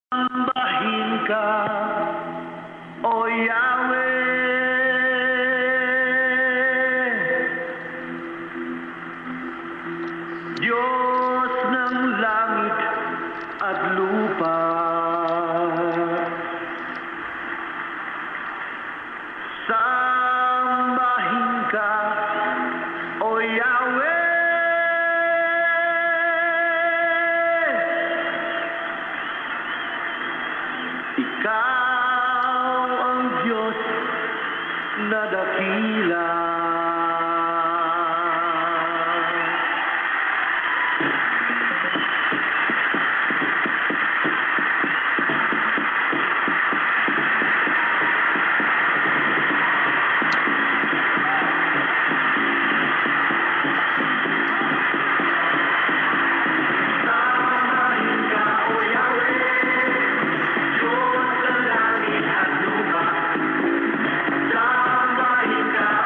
Sambahin ka, O Yahweh, Diyos ng langit at lupa. Sambahin ka, O Yahweh, Ikaw ang Diyos na dakila. Sambahin ka,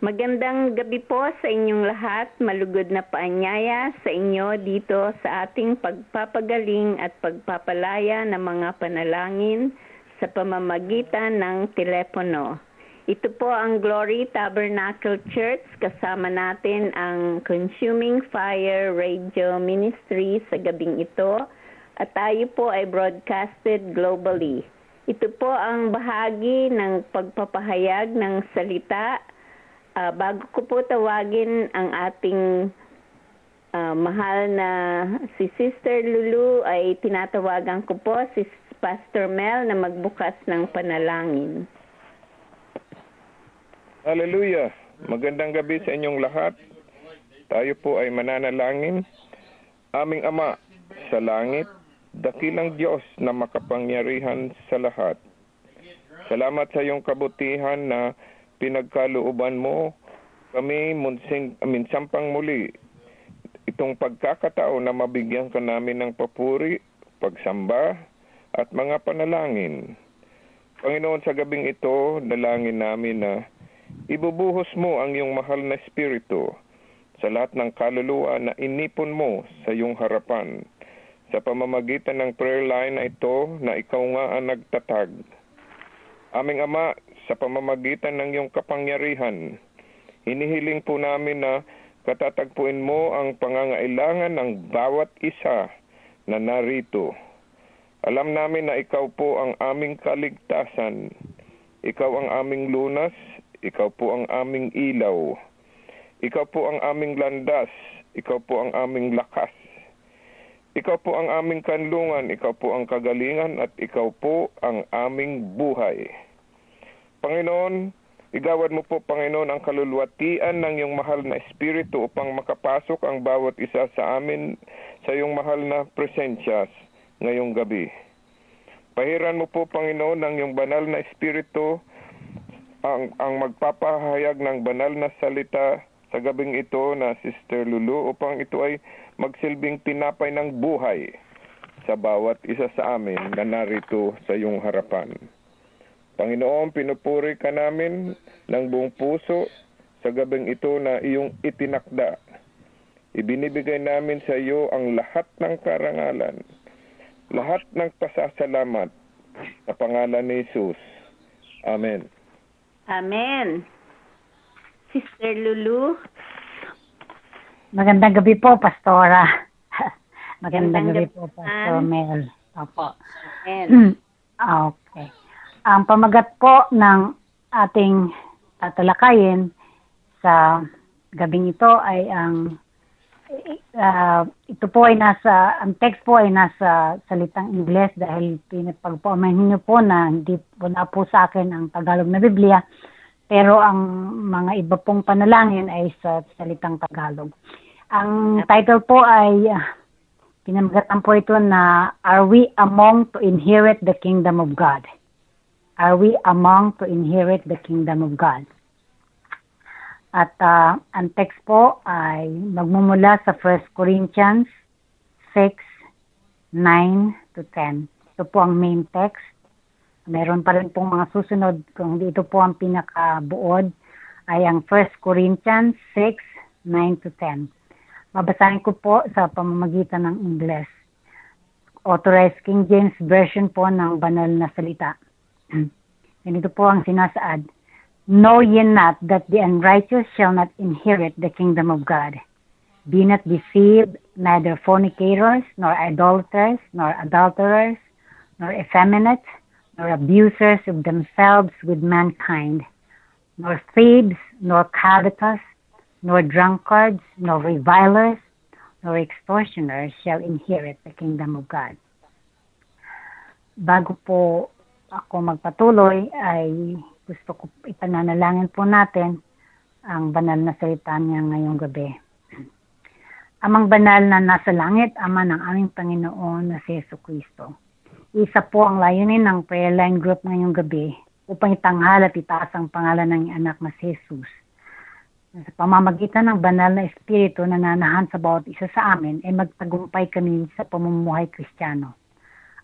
Magandang gabi po sa inyong lahat. Malugod na paanyaya sa inyo dito sa ating pagpapagaling at pagpapalaya ng mga panalangin sa pamamagitan ng telepono. Ito po ang Glory Tabernacle Church. Kasama natin ang Consuming Fire Radio Ministry sa gabing ito. At tayo po ay broadcasted globally. Ito po ang bahagi ng pagpapahayag ng salita. Bago ko po tawagin ang ating mahal na si Sister Lulu, ay tinatawagan ko po si Pastor Mel na magbukas ng panalangin. Hallelujah! Magandang gabi sa inyong lahat. Tayo po ay mananalangin. Aming Ama sa langit, dakilang Diyos na makapangyarihan sa lahat. Salamat sa iyong kabutihan na pinagkalooban mo kami minsampang muli itong pagkakataon na mabigyan ka namin ng papuri, pagsamba at mga panalangin. Panginoon, sa gabing ito, dalangin namin na ibubuhos mo ang iyong mahal na espiritu sa lahat ng kaluluwa na inipon mo sa iyong harapan sa pamamagitan ng prayer line na ito na ikaw nga ang nagtatag. Aming Ama, sa pamamagitan ng iyong kapangyarihan, hinihiling po namin na katatagpuin mo ang pangangailangan ng bawat isa na narito. Alam namin na ikaw po ang aming kaligtasan, ikaw ang aming lunas, ikaw po ang aming ilaw, ikaw po ang aming landas, ikaw po ang aming lakas, ikaw po ang aming kanlungan, ikaw po ang kagalingan, at ikaw po ang aming buhay. Panginoon, igawad mo po, Panginoon, ang kaluluwatian ng iyong mahal na espiritu upang makapasok ang bawat isa sa amin sa iyong mahal na presensya ngayong gabi. Pahiran mo po, Panginoon, ng iyong banal na espiritu ang magpapahayag ng banal na salita sa gabing ito na Sister Lulu upang ito ay magsilbing tinapay ng buhay sa bawat isa sa amin na narito sa iyong harapan. Panginoon, pinupuri ka namin ng buong puso sa gabing ito na iyong itinakda. Ibinibigay namin sa iyo ang lahat ng karangalan, lahat ng pasasalamat sa pangalan ni Jesus. Amen. Amen. Sister Lulu. Magandang gabi po, Pastora. Magandang gabi po, Pastor Mel. Opo. Amen. Okay. Ang pamagat po ng ating tatalakayin sa gabing ito ay ito po ay ang text po ay nasa salitang Ingles dahil pinapagpaumanhin niyo po na hindi wala po sa akin ang Tagalog na Biblia, pero ang mga iba pong panalangin ay sa salitang Tagalog. Ang title po ay pinamagatan po ito na Are We Among to Inherit the Kingdom of God? Are we among to inherit the kingdom of God? At ang text po ay magmumula sa 1 Corinthians 6:9 to 10. Ito po ang main text. Meron pa rin pong mga susunod. Kung ito po ang pinakabuod ay ang 1 Corinthians 6:9 to 10. Babasahin ko po sa pamamagitan ng Ingles. Authorized King James Version po ng banal na salita. Ganito po ang sinasaad. Know ye not that the unrighteous shall not inherit the kingdom of God? Be not deceived, neither fornicators, nor idolaters, nor adulterers, nor effeminate, nor abusers of themselves with mankind, nor thieves, nor covetous, nor drunkards, nor revilers, nor extortioners shall inherit the kingdom of God. Bago po ako magpatuloy, ay gusto ko ipananalangin po natin ang banal na salita niya ngayong gabi. Amang banal na nasa langit, Ama ng aming Panginoon na si Jesucristo. Isa po ang layunin ng prayer line group ngayong gabi upang itanghal at itaas ang pangalan ng anak na si Jesus. Sa pamamagitan ng banal na espiritu na nanahan sa bawat isa sa amin, ay magtagumpay kami sa pamumuhay Kristiyano.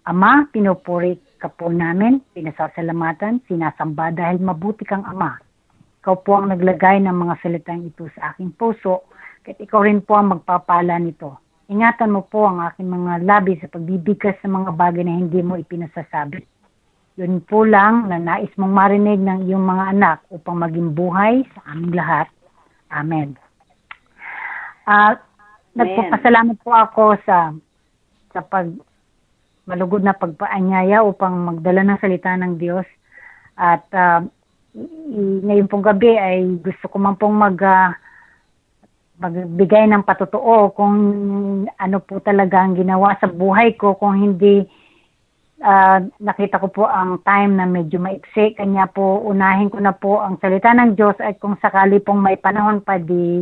Ama, pinupuri ka po namin, pinasasalamatan, sinasamba dahil mabuti kang Ama. ikaw po ang naglagay ng mga salitang ito sa aking puso, at ikaw rin po ang magpapala nito. Ingatan mo po ang aking mga labi sa pagbibigkas sa mga bagay na hindi mo ipinasasabi. Yun po lang na nais mong marinig ng iyong mga anak upang maging buhay sa aming lahat. Amen. Nagpapasalamat po ako sa malugod na pagpaanyaya upang magdala ng salita ng Diyos. At ngayon pong gabi ay gusto ko man pong magbigay ng patotoo kung ano po talaga ang ginawa sa buhay ko. Kung hindi, nakita ko po ang time na medyo maiksi, kanya po unahin ko na po ang salita ng Diyos, at kung sakali pong may panahon pa, di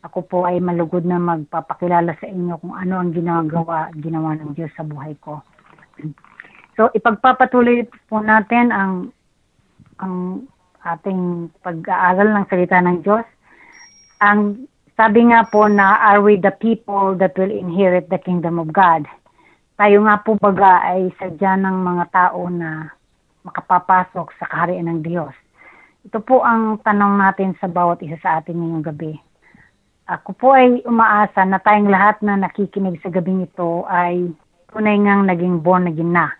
ako po ay malugod na magpapakilala sa inyo kung ano ang ginawa ng Diyos sa buhay ko. So ipagpapatuloy po natin ang ating pag-aaral ng salita ng Diyos. Ang sabi nga po na, are we the people that will inherit the kingdom of God? Tayo nga po baga ay sadya ng mga tao na makapapasok sa kaharian ng Diyos. Ito po ang tanong natin sa bawat isa sa atin ngayong gabi. Ako po ay umaasa na tayong lahat na nakikinig sa gabing ito ay tunay ngang naging born again na.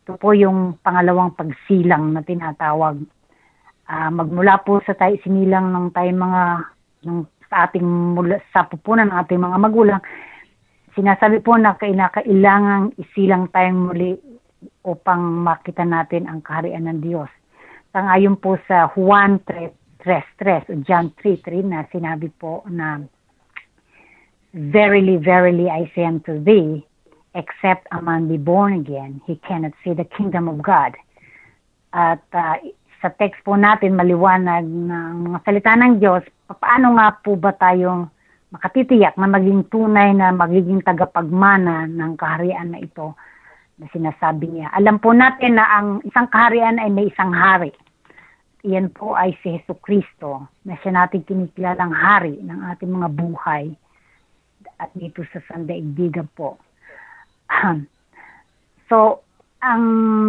Ito po yung pangalawang pagsilang na tinatawag. Magmula po sa tayo sinilang ng tayong mga sa pupunan ng ating mga magulang, sinasabi po na kailangang isilang tayong muli upang makita natin ang kaharian ng Diyos. Sangayon po sa Juan 3:3 o John 3:3 na sinabi po na, verily, verily, I say unto thee, except a man be born again, he cannot see the kingdom of God. At sa text po natin, maliwanag ng mga salita ng Diyos, paano nga po ba tayong makatitiyak na maging tunay na magiging tagapagmana ng kaharian na ito na sinasabi niya. Alam po natin na ang isang kaharian ay may isang hari. Iyan po ay si Jesucristo, na siya natin kinikilalang hari ng ating mga buhay at dito sa sandaigdigan po. So, ang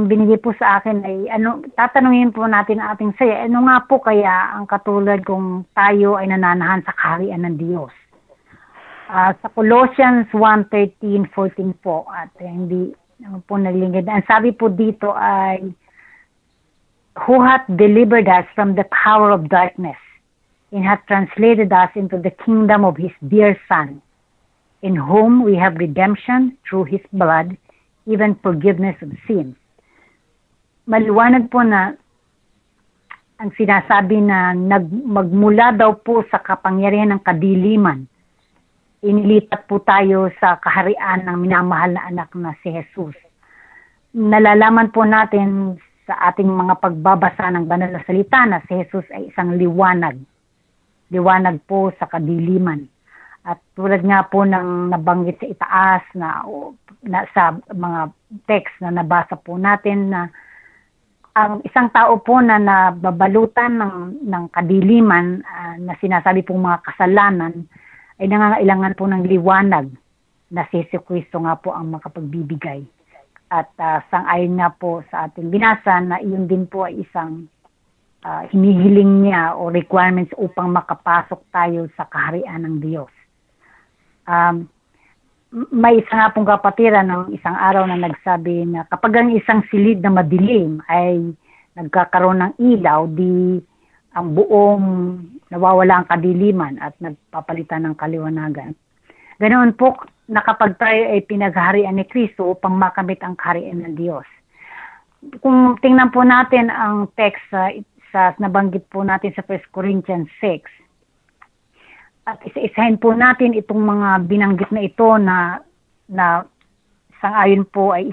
binigay po sa akin ay, tatanungin po natin ang ating saya, ano nga po kaya ang katulad kung tayo ay nananahan sa kaharian ng Diyos? Sa Colossians 1:13-14 po, at hindi po nalingid. Ang sabi po dito ay, who hath delivered us from the power of darkness and hath translated us into the kingdom of his dear Son, in whom we have redemption through his blood, even forgiveness of sins. Maliwanag po na ang sinasabi na magmula daw po sa kapangyarihan ng kadiliman, inilipat po tayo sa kaharian ng minamahal na anak na si Jesus. Nalalaman po natin sa ating mga pagbabasa ng banal na salita na si Jesus ay isang liwanag. Liwanag po sa kadiliman. At tulad nga po ng nabanggit sa itaas na sa mga text na nabasa po natin, na ang isang tao po na nababalutan ng kadiliman, na sinasabi pong mga kasalanan, ay nangangailangan po ng liwanag na si Jesucristo nga po ang makapagbibigay. At sang-ayon nga po sa ating binasa na iyon din po ay isang hinihiling niya o requirements upang makapasok tayo sa kaharian ng Diyos. May isa nga pong kapatiran ng isang araw na nagsabi na kapag ang isang silid na madilim ay nagkakaroon ng ilaw, di ang buong nawawala ang kadiliman at nagpapalitan ng kaliwanagan. Ganoon po na kapag tayo ay pinagharian ni Kristo upang makamit ang kaharian ng Diyos. Kung tingnan po natin ang text sa nabanggit po natin sa 1 Corinthians 6, at isa-isahin po natin itong mga binanggit na ito na sang-ayon po ay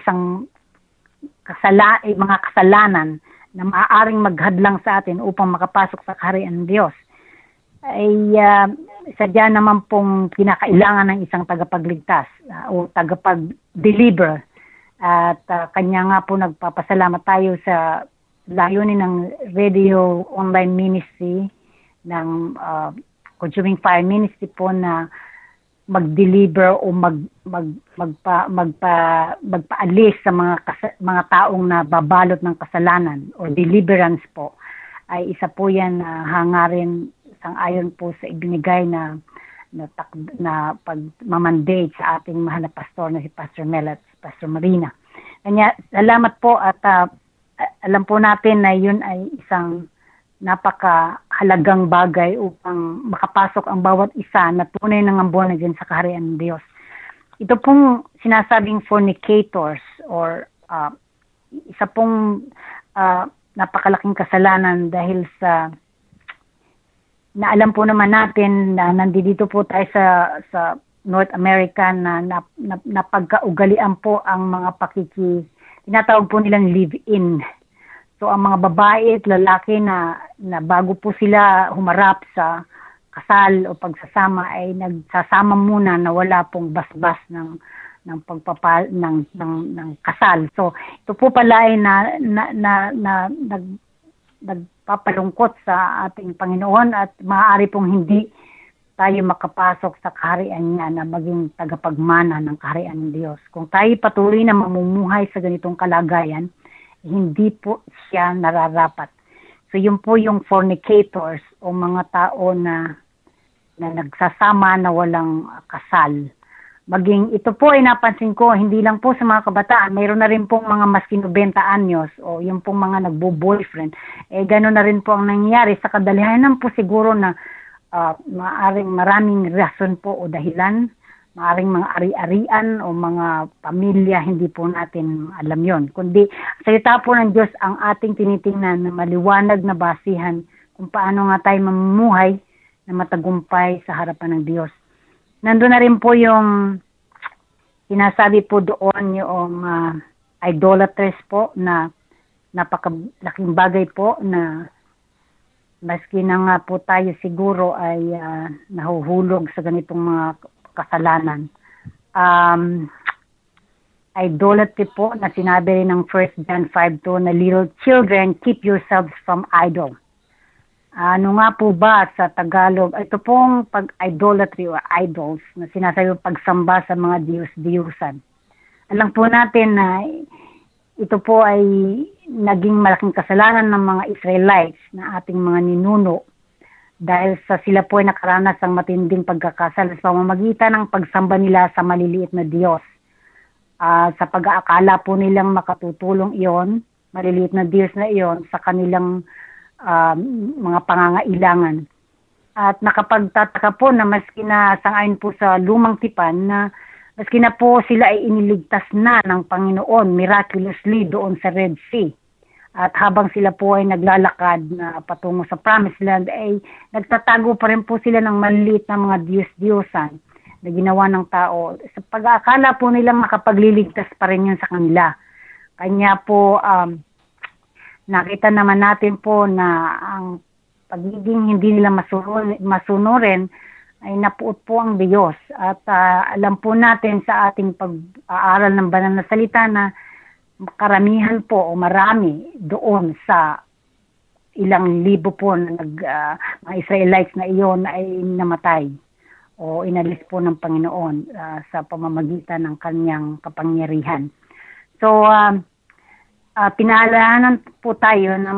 mga kasalanan na maaaring maghadlang sa atin upang makapasok sa kaharian ng Diyos. Ay sadya naman pong kinakailangan ng isang tagapagligtas o tagapag-deliver. At kanya nga po nagpapasalamat tayo sa layunin ng radio online ministry ng Consuming Fire Ministry po na mag-deliver o magpaalis sa mga taong na babalot ng kasalanan o deliverance po. ay isa po yan na hangarin sang-ayon po sa ibinigay na pagmamandate sa ating mahal na pastor na si Pastor Mel at si Pastor Marina. Kanya, salamat po at alam po natin na yun ay isang napakahalagang bagay upang makapasok ang bawat isa na tunay ng born again sa kaharian ng Diyos. Ito pong sinasabing fornicators or isa pong napakalaking kasalanan dahil sa na alam po naman natin na nandito po tayo sa North America na napagkaugalian po ang mga tinatawag po nilang live-in. So ang mga babae at lalaki na bago po sila humarap sa kasal o pagsasama ay nagsasama muna na wala pong basbas ng kasal. So ito po pala ay nagpapalungkot sa ating Panginoon at maaari pong hindi tayo makapasok sa kaharian niya na maging tagapagmana ng kaharian ng Diyos. Kung tayo patuloy na mamumuhay sa ganitong kalagayan, hindi po siya nararapat. So yun po yung fornicators o mga tao na nagsasama na walang kasal. Maging ito po ay napansin ko, hindi lang po sa mga kabataan, mayroon na rin pong mga maski 90 anyos o yung pong mga nagbo-boyfriend. Gano'n na rin po ang nangyayari. Sa kadalihanan po siguro na maraming rason po o dahilan, maaring mga ari-arian o mga pamilya, hindi po natin alam yon. Kundi salita po ng Diyos ang ating tinitingnan na maliwanag na basihan kung paano nga tayo mamumuhay na matagumpay sa harapan ng Diyos. Nandun na rin po yung sinasabi po doon yung idolaters po na napakalaking bagay po na maski na nga po tayo siguro ay nahuhulog sa ganitong mga kasalanan. Idolatry po na sinabi rin ng 1 John 5:2 na little children, keep yourselves from idol. Ano nga po ba sa Tagalog? Ito pong pag-idolatry or idols na sinasabi pagsamba sa mga Diyos-Diyusan. Alam po natin na ito po ay naging malaking kasalanan ng mga Israelites na ating mga ninuno dahil sila po ay nakaranas ng matinding pagkakasala sa pamamagitan ng pagsamba nila sa maliliit na Diyos. Sa pag-aakala po nilang makatutulong iyon, maliliit na Diyos na iyon sa kanilang mga pangangailangan. At nakapagtataka po na maski na sangayon po sa lumang tipan na maski na po sila ay iniligtas na ng Panginoon miraculously doon sa Red Sea. At habang sila po ay naglalakad na patungo sa Promised Land ay nagtatago pa rin po sila ng maliliit na mga Diyos-Diyosan na ginawa ng tao. Sa pag-aakala po nilang makapagliligtas pa rin yun sa kanila. Kanya po nakita naman natin po na ang pagiging hindi nila masunurin ay napuot po ang Diyos. At alam po natin sa ating pag-aaral ng banal na salita na karamihan po o marami doon sa ilang libo po na mga Israelites na iyon ay namatay o inalis po ng Panginoon sa pamamagitan ng kanyang kapangyarihan. So, pinaalalahanan po tayo na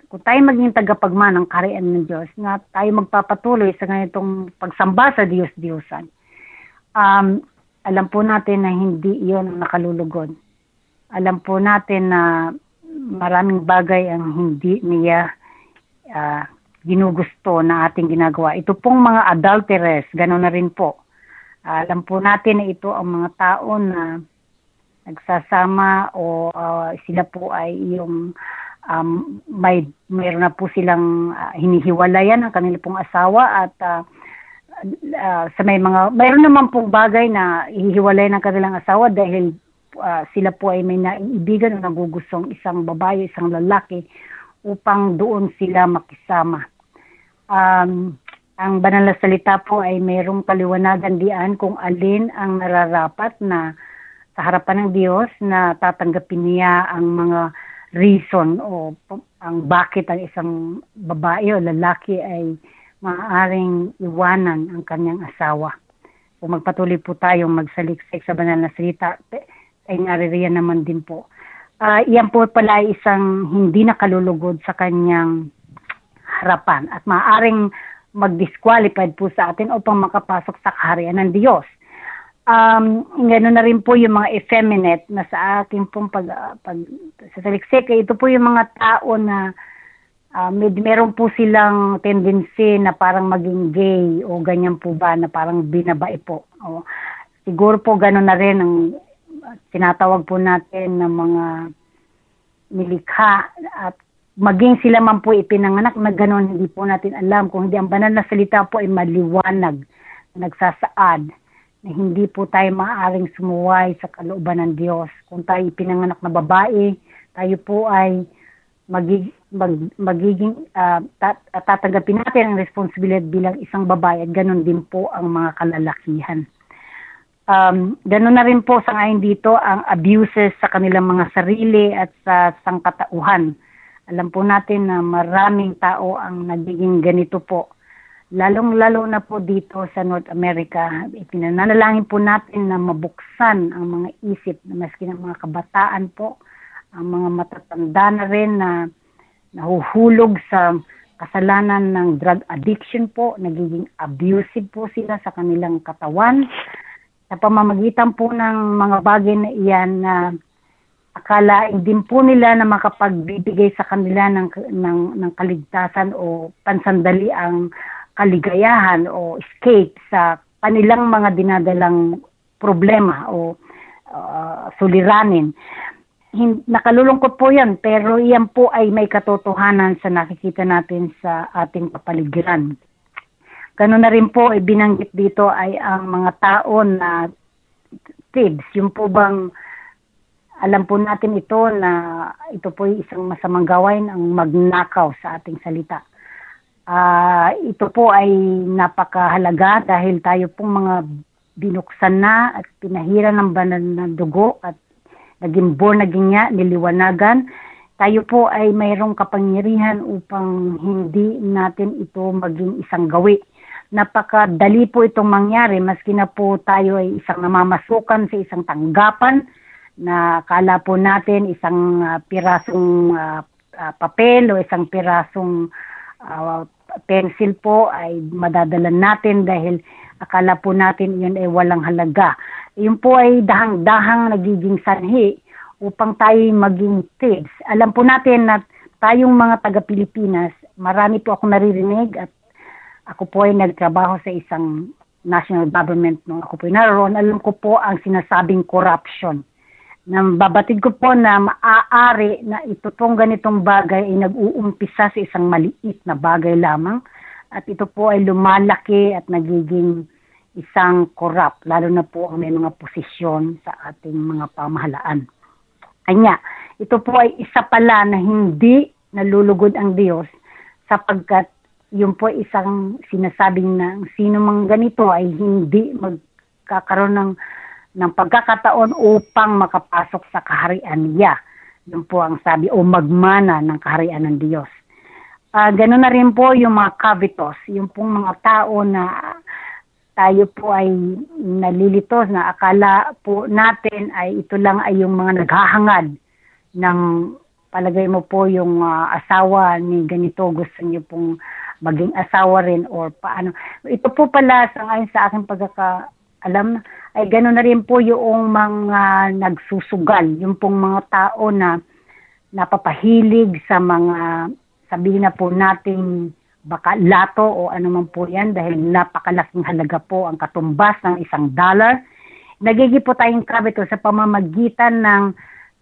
kung tayo maging tagapagmana ng kaharian ng Diyos, na tayo magpapatuloy sa ganitong pagsamba sa Diyos-Diyosan. Alam po natin na hindi iyon ang nakalulugod. Alam po natin na maraming bagay ang hindi niya ginugusto na ating ginagawa. Ito pong mga adulterers, gano'n na rin po. Alam po natin na ito ang mga tao na nagsasama o sila po ay yung mayroon na po silang hinihiwalayan ang kanila pong asawa at sa mayroon naman pong bagay na hihiwalayan ng kanilang asawa dahil sila po ay may naiibigan o nagugustong isang babae, isang lalaki upang doon sila makisama. Ang banal na salita po ay mayroong paliwanagan diyan kung alin ang nararapat na sa harapan ng Diyos na tatanggapin niya ang mga reason o ang bakit ang isang babae o lalaki ay maaaring iwanan ang kanyang asawa. Kung magpatuloy po tayong magsaliksik sa banal na salita, ay naririyan naman din po. Iyan po pala ay isang hindi nakalulugod sa kanyang harapan at maaaring mag-disqualified po sa atin upang makapasok sa kaharian ng Diyos. Ganoon na rin po yung mga effeminate na sa ating pong sa saliksik. Ito po yung mga tao na meron po silang tendency na parang maging gay o ganyan po ba na parang binabae po. O, siguro po gano'n na rin ang tinatawag po natin ng mga nilikha at maging sila man po ipinanganak na gano'n, hindi po natin alam kung hindi ang banal na salita po ay maliwanag, nagsasaad na hindi po tayo maaaring sumuway sa kalooban ng Diyos. Kung tayo ipinanganak na babae, tayo po ay tatanggapin natin ang responsibilidad bilang isang babae at ganoon din po ang mga kalalakihan. Ganoon na rin po sa ngayon dito ang abuses sa kanilang mga sarili at sa sangkatauhan. Alam po natin na maraming tao ang nagiging ganito po. Lalong-lalo na po dito sa North America. Ipinanalangin po natin na mabuksan ang mga isip na maski ng mga kabataan po, ang mga matatanda na rin na nahuhulog sa kasalanan ng drug addiction po, nagiging abusive po sila sa kanilang katawan. Sa pamamagitan po ng mga bagay na iyan na akalain din po nila na makapagbibigay sa kanila ng kaligtasan o pansandali ang kaligayahan o escape sa kanilang mga dinadalang problema o suliranin. Nakalulungkot po yan, pero yan po ay may katotohanan sa nakikita natin sa ating kapaligiran. Ganoon na rin po, binanggit dito ay ang mga tao na thieves. Yung po bang, alam po natin ito na ito po ay isang masamang gawain ang magnakaw sa ating salita. Ito po ay napakahalaga dahil tayo pong mga binuksan na at pinahiran ng banal na dugo at naging born again niya, niliwanagan. Tayo po ay mayroong kapangyarihan upang hindi natin ito maging isang gawi. Napakadali po itong mangyari, maski na po tayo ay isang namamasukan sa isang tanggapan na kala po natin isang pirasong papel o isang pirasong pencil po ay madadala natin dahil akala po natin yun ay walang halaga. Yun po ay dahang-dahang nagiging sanhi upang tayo maging thieves. Alam po natin na tayong mga taga-Pilipinas, marami po ako naririnig at ako po ay nagtrabaho sa isang national government nung ako po ay naroon. Alam ko po ang sinasabing corruption. Nababatid ko po na maaari na ito pong ganitong bagay ay nag-uumpisa sa isang maliit na bagay lamang at ito po ay lumalaki at nagiging isang corrupt, lalo na po ang may mga posisyon sa ating mga pamahalaan. Kanya, ito po ay isa pala na hindi nalulugod ang Diyos sapagkat yun po isang sinasabing na sino mang ganito ay hindi magkakaroon ng pagkakataon upang makapasok sa kaharian niya. Yun po ang sabi o magmana ng kaharian ng Diyos. Ganoon na rin po yung mga covetous, yung pong mga tao na tayo po ay nalilitos na akala po natin ay ito lang ay yung mga naghahangad ng palagay mo po yung asawa ni ganito, gusto niyo pong maging asawa rin or paano. Ito po pala ayon sa aking pagkakaalam ay gano'n na rin po yung mga nagsusugal, yung pong mga tao na napapahilig sa mga sabihin na po nating baka lato o ano man po yan dahil napakalaking halaga po ang katumbas ng $1. Nagiging po tayong kabito sa pamamagitan ng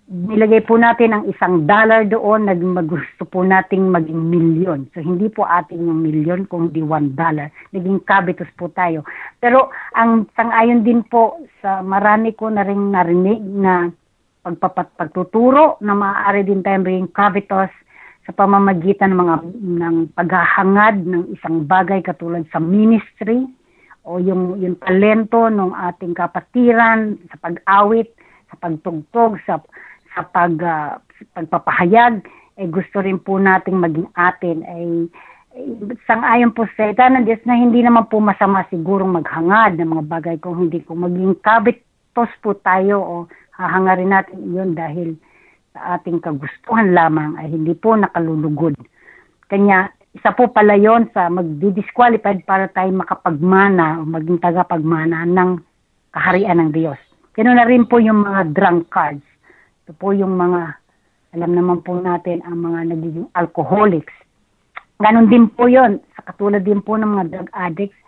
nilagay po natin ang $1 doon, gusto po nating maging milyon. So hindi po ating yung milyon kung di $1. Naging kabitos po tayo. Pero ang sang-ayon din po sa marami ko na rin narinig na pagtuturo na maaari din tayong maging kabitos sa pamamagitan ng paghahangad ng isang bagay katulad sa ministry o yung talento ng ating kapatiran sa pag-awit, sa pagtugtog, sa pagpapahayag, ay gusto rin po nating maging atin ay sang-ayon po sa ita ng Diyos na hindi naman po masama sigurong maghangad ng mga bagay kung hindi ko maging kabitos po tayo o hahangarin natin iyon dahil sa ating kagustuhan lamang ay hindi po nakalulugod. Kanya isa po pala yon sa magdi-disqualified para tayo makapagmana o maging tagapagmana ng kaharian ng Diyos. Ganoon na rin po yung mga drunkards. Ito po yung mga, alam naman po natin, ang mga nagiging alcoholics. Ganon din po yon, sa katulad din po ng mga drug addicts.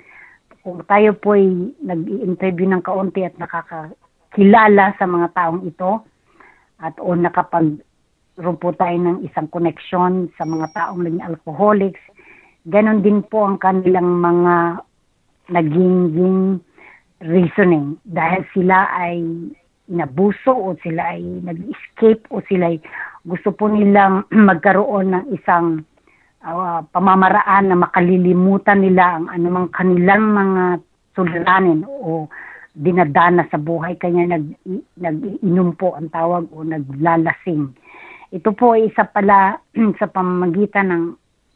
Kung tayo po ay nag-i-interview ng kaunti at nakakakilala sa mga taong ito, at o nakapag-roon po tayo ng isang connection sa mga taong naging alcoholics, ganon din po ang kanilang mga naging reasoning dahil sila ay inabuso o sila ay nag-escape o sila ay gusto po nilang magkaroon ng isang pamamaraan na makalilimutan nila ang anumang kanilang mga suliranin o dinadana sa buhay, kanya nag-inom po ang tawag o naglalasing. Ito po ay isa pala sa pamamagitan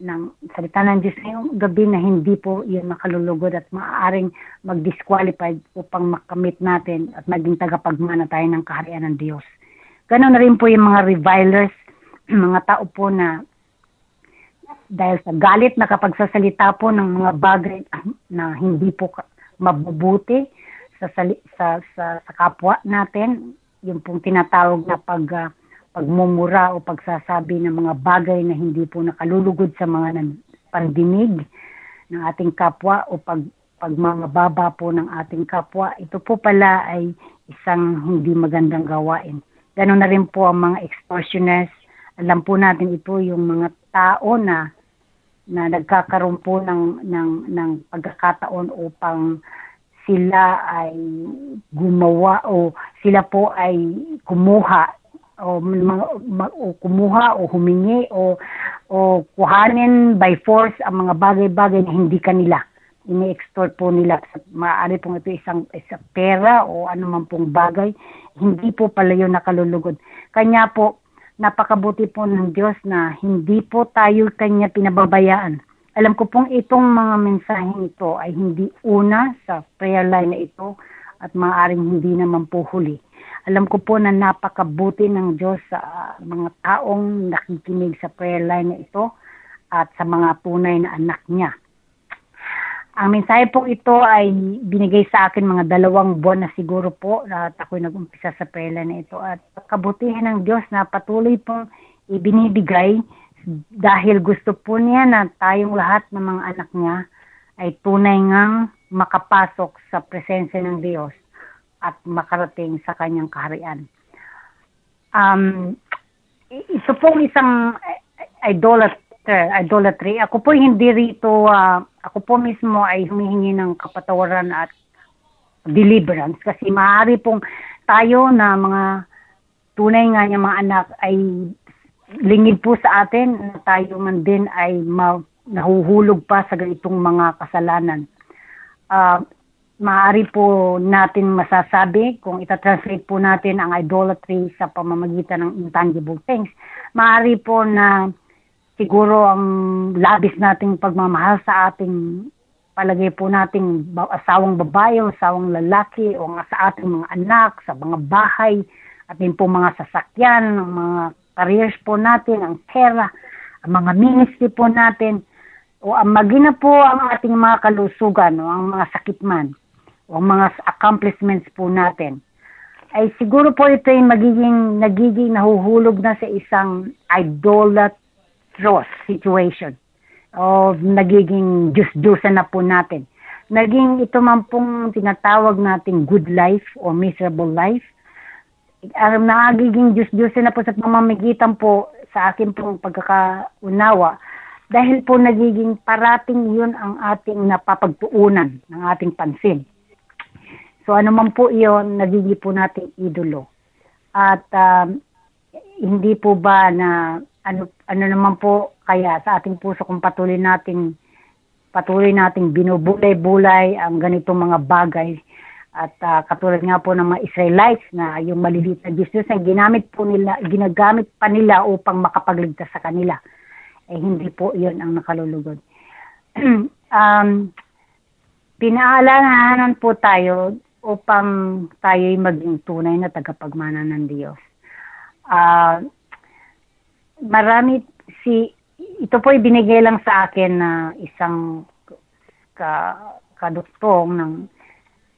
ng salita ng Diyos ngayong gabi na hindi po yun makalulugod at maaaring mag-disqualified upang makamit natin at maging tagapagmana tayo ng kaharian ng Diyos. Ganon na rin po yung mga revilers, mga tao po na dahil sa galit na kapagsasalita po ng mga bagay na hindi po mabubuti sa kapwa natin, yung pong tinatawag na pagmumura o pagsasabi ng mga bagay na hindi po nakalulugod sa mga pandinig ng ating kapwa o pagmamababa po ng ating kapwa, ito po pala ay isang hindi magandang gawain. Ganon na rin po ang mga extortioners. Alam po natin ito yung mga tao na nagkakaroon po ng pagkakataon upang sila ay gumawa o sila po ay kumuha o humingi o kuhanin by force ang mga bagay-bagay na hindi kanila. Ini-extort po nila. Maaari pong ito isang pera o anuman pong bagay. Hindi po pala yun nakalulugod. Kanya po, napakabuti po ng Diyos na hindi po tayo kanya pinababayaan. Alam ko pong itong mga mensaheng ito ay hindi una sa prayer line na ito at maaaring hindi naman po huli. Alam ko po na napakabuti ng Diyos sa mga taong nakikinig sa prayer line na ito at sa mga tunay na anak niya. Ang mensahe po ito ay binigay sa akin mga 2 buwan na siguro po at ako'y nag-umpisa sa prayer line na ito. At kabutihan ng Diyos na patuloy pong ibinibigay dahil gusto po niya na tayong lahat ng mga anak niya ay tunay ngang makapasok sa presensya ng Diyos at makarating sa kanyang kaharian. Ito pong isang idolatry. Ako po hindi rito, ako po mismo ay humihingi ng kapatawaran at deliverance kasi maaari pong tayo na mga tunay nga niya mga anak ay lingid po sa atin na tayo man din ay nahuhulog pa sa ganitong mga kasalanan. Maaari po natin masasabi kung itatranslate po natin ang idolatry sa pamamagitan ng intangible things. Maaari po na siguro ang labis nating pagmamahal sa ating palagay po nating asawang babae o asawang lalaki o nga sa ating mga anak, sa mga bahay, at din po mga sasakyan, ang mga careers po natin, ang pera, ang mga ministry po natin, o maging na po ang ating mga kalusugan o ang mga sakit man, o mga accomplishments po natin. Ay siguro po ito ay nagiging nahuhulog na sa isang idolatrous situation o nagiging Diyos-Diyosan na po natin. Naging ito man pong tinatawag nating good life o miserable life. Nagiging Diyos-Diyosan na po sa pamamagitan po sa akin pong pagkakaunawa dahil po nagiging parating yun ang ating napapagtuunan ng ating pansin. So ano man po iyon, nagiging po nating idolo. At hindi po ba na ano naman po kaya sa ating puso kung patuloy nating binubulay-bulay ang ganitong mga bagay. At katulad nga po ng mga Israelites na yung maliliit na Diyos ang ginagamit pa nila upang makapagligtas sa kanila. Eh hindi po iyon ang nakalulugod. Pinaalalahanan po tayo upang tayo'y maging tunay na tagapagmana ng Diyos. marami ito po ibinigay lang sa akin na isang kaduktong ng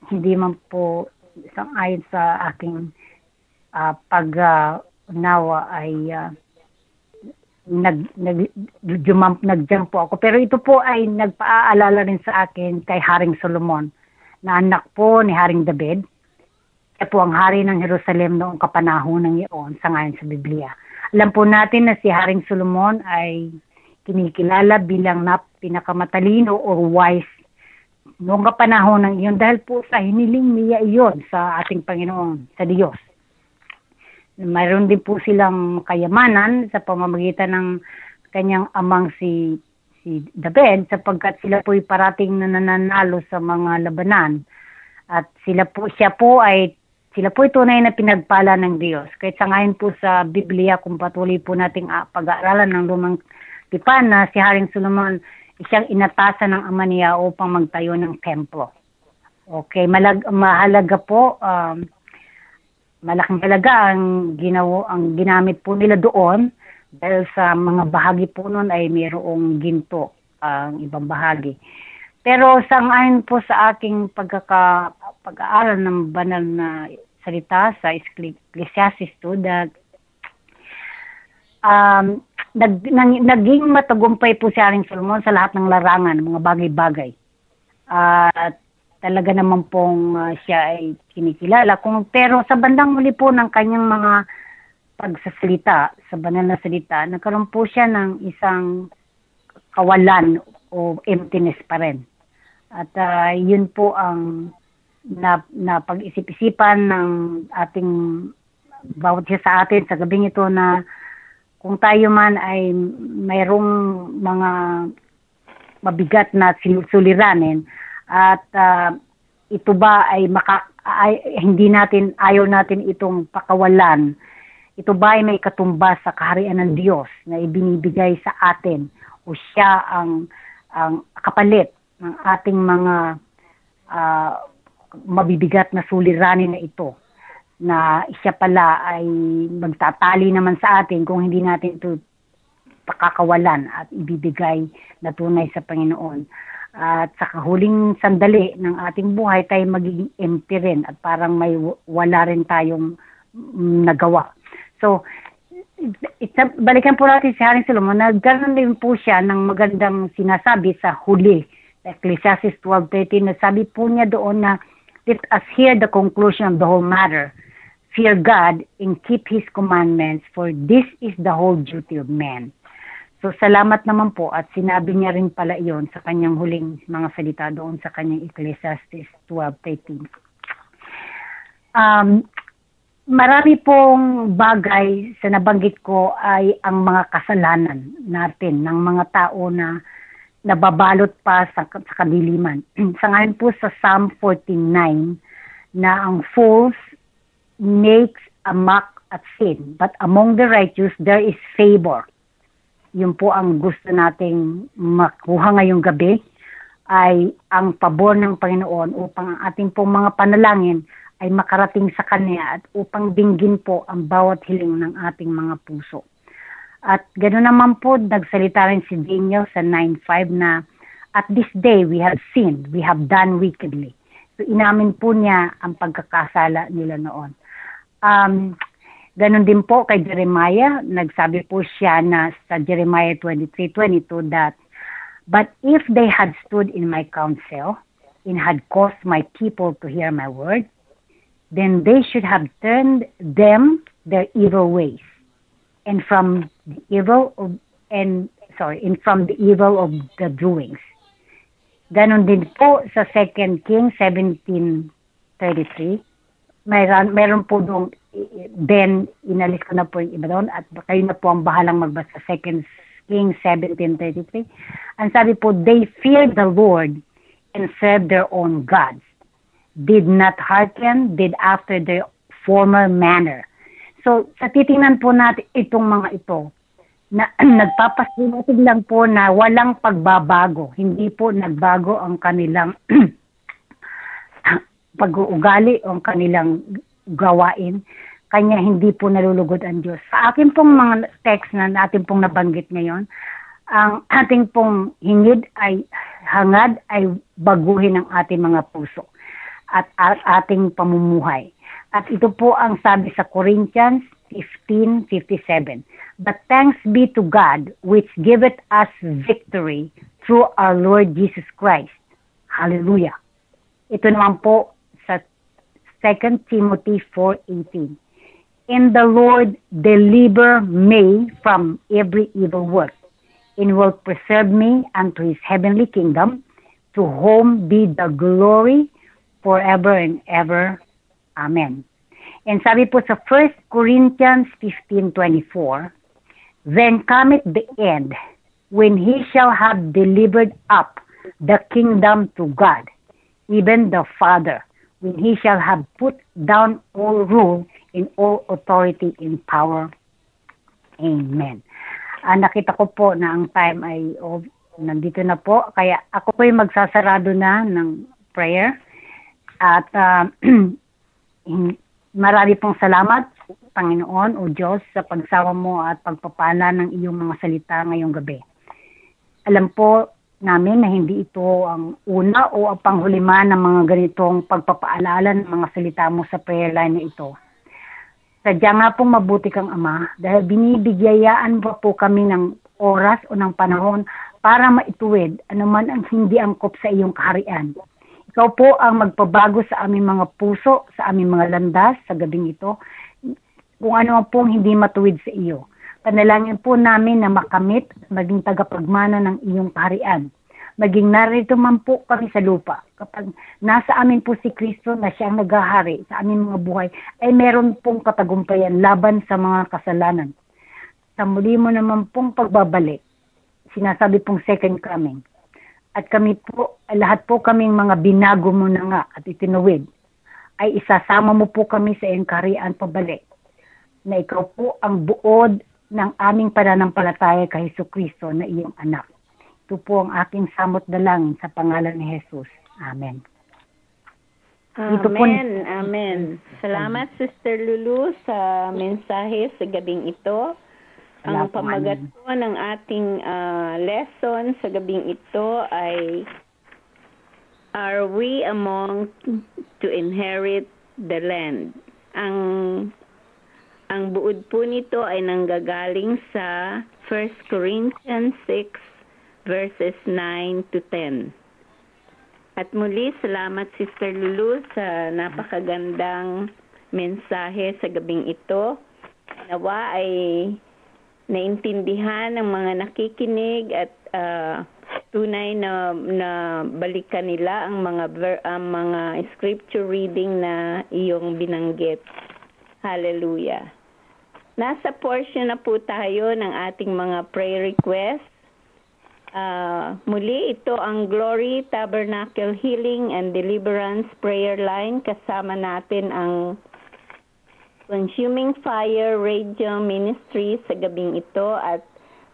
hindi man po isang ayon sa aking pag-nawa ay nag-jump po ako. Pero ito po ay nagpaalala rin sa akin kay Haring Solomon, na anak po ni Haring David. Siya po ang hari ng Jerusalem noong kapanahon ng iyon, sangayon sa Biblia. Alam po natin na si Haring Solomon ay kinikilala bilang pinakamatalino or wise noong kapanahon ng iyon dahil po sa hiniling niya iyon sa ating Panginoon, sa Diyos. Mayroon din po silang kayamanan sa pamamagitan ng kanyang amang si David sapagkat sila po ay parating na nananalo sa mga labanan at siya po ay tunay na pinagpala ng Diyos. Kahit sangayon po sa Biblia kung patuloy po nating pag-aaralan ng lumang tipan na si Haring Solomon siyang inatasan ng ama niya upang magtayo ng templo. Okay, mahalaga po malaking halaga ang ginamit po nila doon dahil sa mga bahagi po noon ay mayroong ginto ang ibang bahagi. Pero sangayon po sa aking pag-aaral ng banal na salita sa Ecclesiastes 2 that naging matagumpay po si Haring Solomon sa lahat ng larangan, mga bagay-bagay. At talaga naman pong siya ay kinikilala. Pero sa bandang huli po ng kanyang mga pagsasalita, sa banal na salita, nagkaroon po siya ng isang kawalan o emptiness pa rin. At yun po ang napag-isip-isipan ng ating bawat isa sa atin sa gabing ito na kung tayo man ay mayroong mga mabigat na suliranin at ito ba ay ayaw natin itong pakawalan, ito ba ay may katumbas sa kaharian ng Diyos na ibinibigay sa atin o siya ang kapalit ng ating mga mabibigat na suliranin na ito, na siya pala ay magtatali naman sa atin kung hindi natin ito pakakawalan at ibibigay na tunay sa Panginoon. At sa kahuling sandali ng ating buhay tayo magiging empty rin at parang may wala rin tayong nagawa. So, balikan po natin si Haring Solomon, nagkaroon din po siya ng magandang sinasabi sa huli, Ecclesiastes 12:13, na sabi po niya doon na, let us hear the conclusion of the whole matter. Fear God and keep His commandments, for this is the whole duty of man. So, salamat naman po at sinabi niya rin pala iyon sa kanyang huling mga salita doon sa kanyang Ecclesiastes 12:13. Marami pong bagay sa nabanggit ko ay ang mga kasalanan natin ng mga tao na nababalot pa sa kadiliman. Sangayon po sa Psalm 49 na ang fools makes a mock at sin, but among the righteous there is favor. Yun po ang gusto nating makuha ngayong gabi ay ang pabor ng Panginoon upang ang ating pong mga panalangin ay makarating sa Kanya at upang dinggin po ang bawat hiling ng ating mga puso. At ganoon naman po, nagsalita rin si Daniel sa 9:5 na at this day we have sinned, we have done wickedly. So inamin po niya ang pagkakasala nila noon. Ganon din po kay Jeremiah, nagsabi po siya na sa Jeremiah 23:22 that, but if they had stood in my counsel and had caused my people to hear my word, then they should have turned them their evil ways, and from the evil of the doings. Ganon din po sa 2 Kings 17:33. Mayroon po doon, then inalis ko na po yung iba doon at kayo na po ang bahalang magbasa 2 Kings 17:33. Ang sabi po, they feared the Lord and served their own gods, did not hearken, did after their former manner. So, sa titingnan po natin itong mga ito, na nagpapasimutig lang po na walang pagbabago. Hindi po nagbago ang kanilang pag-uugali o ang kanilang gawain. kanya hindi po nalulugod ang Diyos. Sa akin pong mga text na natin pong nabanggit ngayon, ang ating pong hangad ay baguhin ang ating mga puso at ating pamumuhay. At ito po ang sabi sa Corinthians 15:57. But thanks be to God which giveth us victory through our Lord Jesus Christ. Hallelujah. Ito naman po sa 2 Timothy 4:18. In the Lord deliver me from every evil work, and will preserve me unto his heavenly kingdom, to whom be the glory forever and ever. Amen. And sabi po sa 1 Corinthians 15:24, then cometh the end, when he shall have delivered up the kingdom to God, even the Father, when he shall have put down all rule in all authority in power. Amen. Nakita ko po na ang time ay nandito na po. Kaya ako po yung magsasarado na ng prayer. At marami pong salamat, Panginoon o Diyos, sa pagsawa mo at pagpapala ng iyong mga salita ngayong gabi. Alam po namin na hindi ito ang una o ang panghulima ng mga ganitong pagpapaalala ng mga salita mo sa prayer line na ito. Sadya nga pong mabuti kang Ama dahil binibigyayaan mo po kami ng oras o ng panahon para maituwid anuman ang hindi angkop sa iyong kaharian. Ikaw po ang magpabago sa aming mga puso, sa aming mga landas sa gabing ito, kung ano pong hindi matuwid sa iyo. Panalangin po namin na makamit at maging tagapagmana ng iyong kaharian. Maging narito man po kami sa lupa. Kapag nasa amin po si Kristo na siyang naghahari sa aming mga buhay, ay meron pong katagumpayan laban sa mga kasalanan. Sa muli mo naman pong pagbabalik, sinasabi pong second coming. At kami po, lahat po kaming mga binago mo na nga at itinuwid, ay isasama mo po kami sa iyong kaharian pabalik. Na ikaw po ang buod ng aming pananampalataya kay Jesucristo na iyong anak. Ito po ang aking samot dalangin sa pangalan ni Jesus. Amen. Amen. Amen. Salamat, Sister Lulu, sa mensahe sa gabing ito. Ang pamagat po ng ating lesson sa gabing ito ay, are we among to inherit the land? Ang buod po nito ay nanggagaling sa 1 Corinthians 6 verses 9 to 10. At muli, salamat Sister Lulu sa napakagandang mensahe sa gabing ito. Nawa ay naintindihan ng mga nakikinig at tunay na balikan nila ang mga scripture reading na iyong binanggit. Hallelujah. Nasa portion na po tayo ng ating mga prayer requests. Muli, ito ang Glory Tabernacle Healing and Deliverance Prayer Line. Kasama natin ang Consuming Fire Radio Ministry sa gabing ito at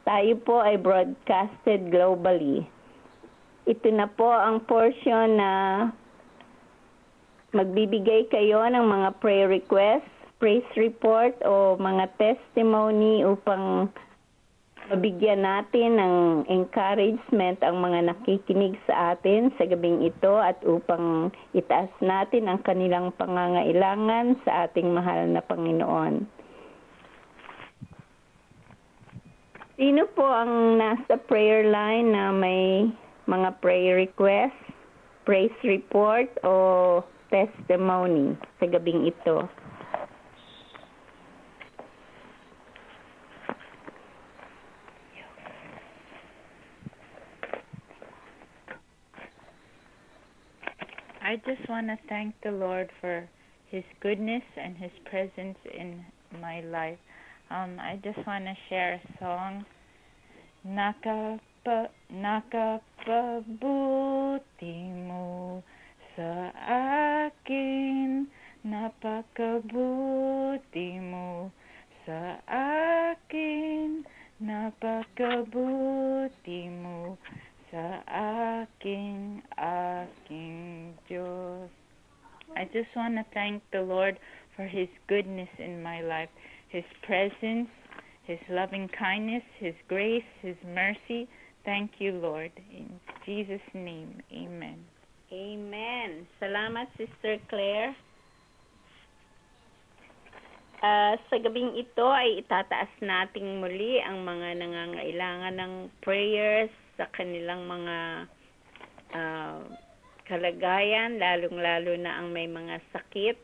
tayo po ay broadcasted globally. Ito na po ang portion na magbibigay kayo ng mga prayer requests, praise report o mga testimony upang mabigyan natin ng encouragement ang mga nakikinig sa atin sa gabing ito at upang itaas natin ang kanilang pangangailangan sa ating mahal na Panginoon. Sino po ang nasa prayer line na may mga prayer request, praise report o testimony sa gabing ito? I just want to thank the Lord for His goodness and His presence in my life. I just want to share a song. Nakapabuti mo sa akin, napakabuti mo sa akin, napakabuti mo sa aking Diyos. I just want to thank the Lord for His goodness in my life, His presence, His loving kindness, His grace, His mercy. Thank you, Lord. In Jesus' name, amen. Amen. Salamat, Sister Claire. Sa gabing ito ay itataas nating muli ang mga nangangailangan ng prayers sa kanilang mga kalagayan, lalong-lalo na ang may mga sakit,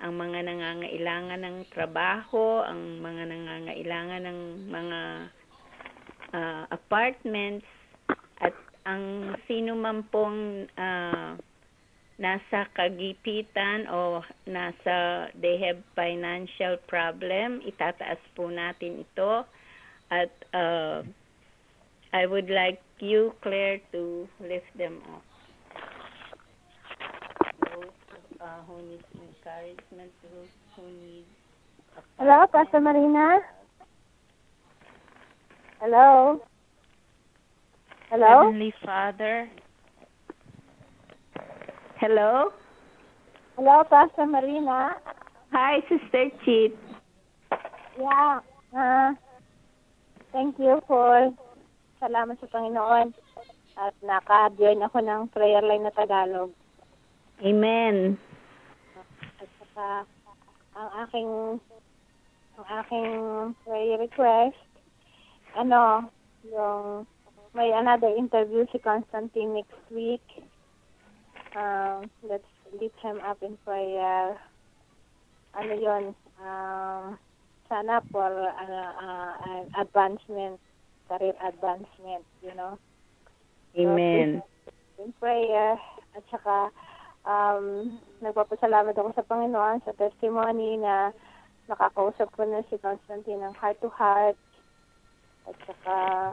ang mga nangangailangan ng trabaho, ang mga nangangailangan ng mga apartments, at ang sino man pong nasa kagipitan o they have financial problem, itataas po natin ito. At I would like you, Claire, to lift them up. Those who need encouragement, those who need Hello, Pastor Marina? Hello? Hello? Heavenly Father, Hello? Hello, Pastor Marina? Hi, Sister Chit. Yeah. Thank you for salamat sa Panginoon. At naka-join ako ng prayer line na Tagalog. Amen. At saka ang aking prayer request, yung may another interview si Constantine next week. Let's lift him up in prayer. Sana for advancement, career advancement, Amen. So, in prayer. At saka, nagpapasalamat ako sa Panginoon sa testimony na nakakausap ko na si Constantine ng heart to heart. At saka,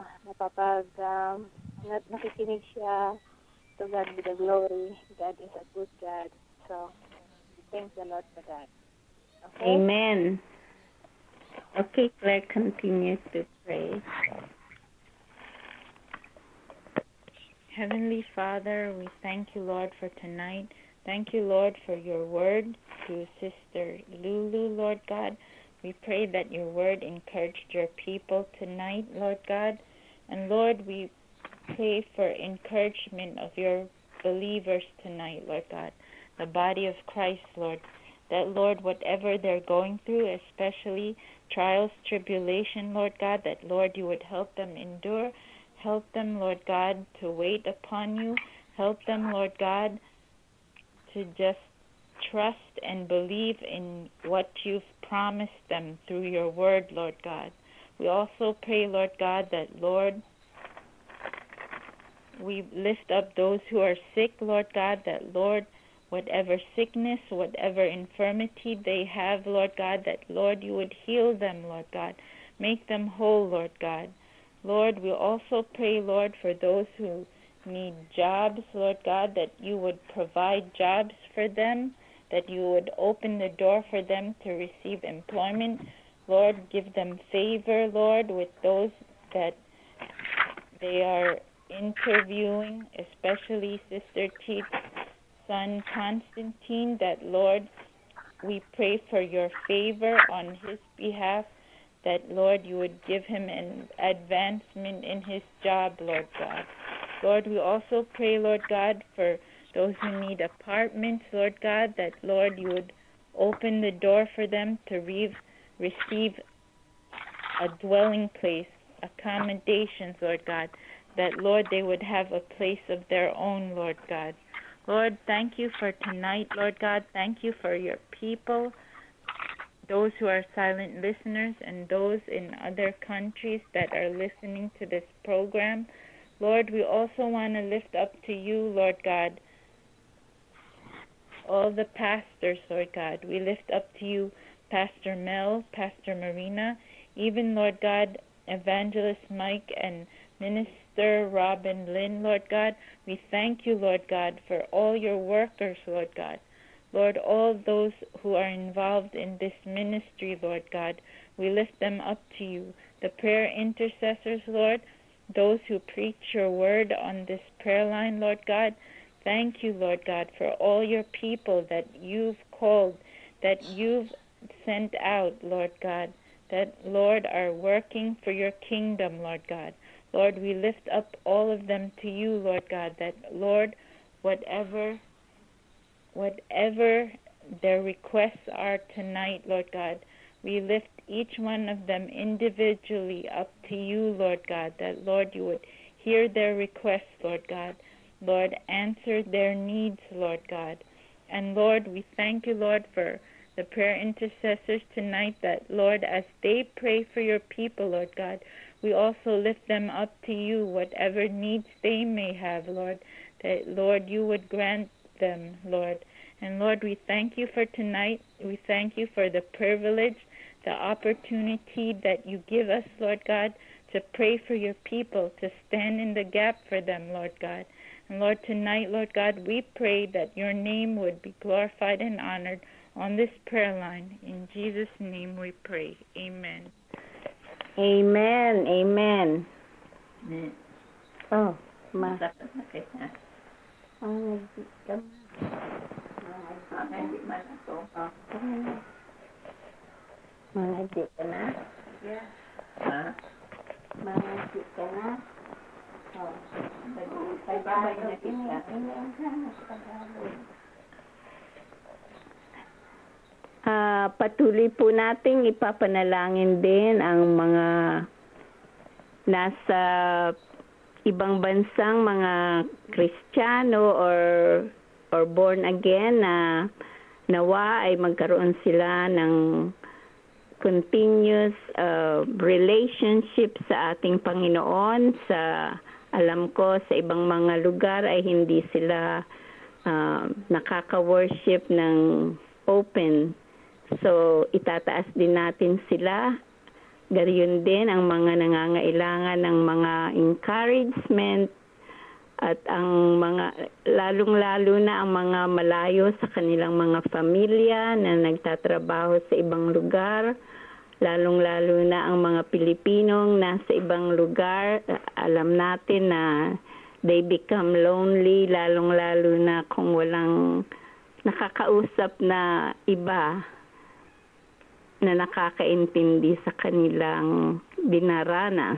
nakikinig siya. To God be the glory. God is a good God. So, thank the Lord for that. Okay? Amen. Okay, Claire, continue to pray. Heavenly Father, we thank you, Lord, for tonight. Thank you, Lord, for your word to Sister Lulu, Lord God. We pray that your word encouraged your people tonight, Lord God. And Lord, we pray for encouragement of your believers tonight, Lord God, the body of Christ, Lord, that, Lord, whatever they're going through, especially trials, tribulation, Lord God, that, Lord, you would help them endure, help them, Lord God, to wait upon you, help them, Lord God, to just trust and believe in what you've promised them through your word, Lord God. We also pray, Lord God, that, Lord, we lift up those who are sick, Lord God, that, Lord, whatever sickness, whatever infirmity they have, Lord God, that, Lord, you would heal them, Lord God. Make them whole, Lord God. Lord, we also pray, Lord, for those who need jobs, Lord God, that you would provide jobs for them, that you would open the door for them to receive employment. Lord, give them favor, Lord, with those that they are interviewing, especially Sister Cheat's son Constantine, that, Lord, we pray for your favor on his behalf, that, Lord, you would give him an advancement in his job, Lord God. Lord, we also pray, Lord God, for those who need apartments, Lord God, that, Lord, you would open the door for them to receive a dwelling place, accommodations, Lord God, that, Lord, they would have a place of their own, Lord God. Lord, thank you for tonight, Lord God. Thank you for your people, those who are silent listeners and those in other countries that are listening to this program. Lord, we also want to lift up to you, Lord God, all the pastors, Lord God. We lift up to you Pastor Mel, Pastor Marina, even, Lord God, Evangelist Mike and Minister Robin Lynn, Lord God. We thank you, Lord God, for all your workers, Lord God. Lord, all those who are involved in this ministry, Lord God, we lift them up to you. The prayer intercessors, Lord, those who preach your word on this prayer line, Lord God. Thank you, Lord God, for all your people that you've called that you've sent out, Lord God, that, Lord, are working for your kingdom, Lord God. Lord, we lift up all of them to you, Lord God, that, Lord, whatever their requests are tonight, Lord God, we lift each one of them individually up to you, Lord God, that, Lord, you would hear their requests, Lord God. Lord, answer their needs, Lord God. And, Lord, we thank you, Lord, for the prayer intercessors tonight that, Lord, as they pray for your people, Lord God, we also lift them up to you, whatever needs they may have, Lord, that, Lord, you would grant them, Lord. And, Lord, we thank you for tonight. We thank you for the privilege, the opportunity that you give us, Lord God, to pray for your people, to stand in the gap for them, Lord God. And, Lord, tonight, Lord God, we pray that your name would be glorified and honored on this prayer line. In Jesus' name we pray. Amen. Amen. Amen. Oh, ma. Mangaji ka na? Yeah. Ha? Mangaji ka na? Oh. Sabay na kita. Patuloy po nating ipapanalangin din ang mga nasa ibang bansang mga Kristiyano or born again na nawa ay magkaroon sila ng continuous relationship sa ating Panginoon. Alam ko sa ibang mga lugar ay hindi sila nakaka-worship ng open. So, itataas din natin sila. Gayon din ang mga nangangailangan ng mga encouragement at ang mga, lalong-lalo na ang mga malayo sa kanilang mga pamilya na nagtatrabaho sa ibang lugar. Lalong-lalo na ang mga Pilipinong nasa ibang lugar. Alam natin na they become lonely, lalong-lalo na kung walang nakakausap na iba na nakakaintindi sa kanilang dinaranas.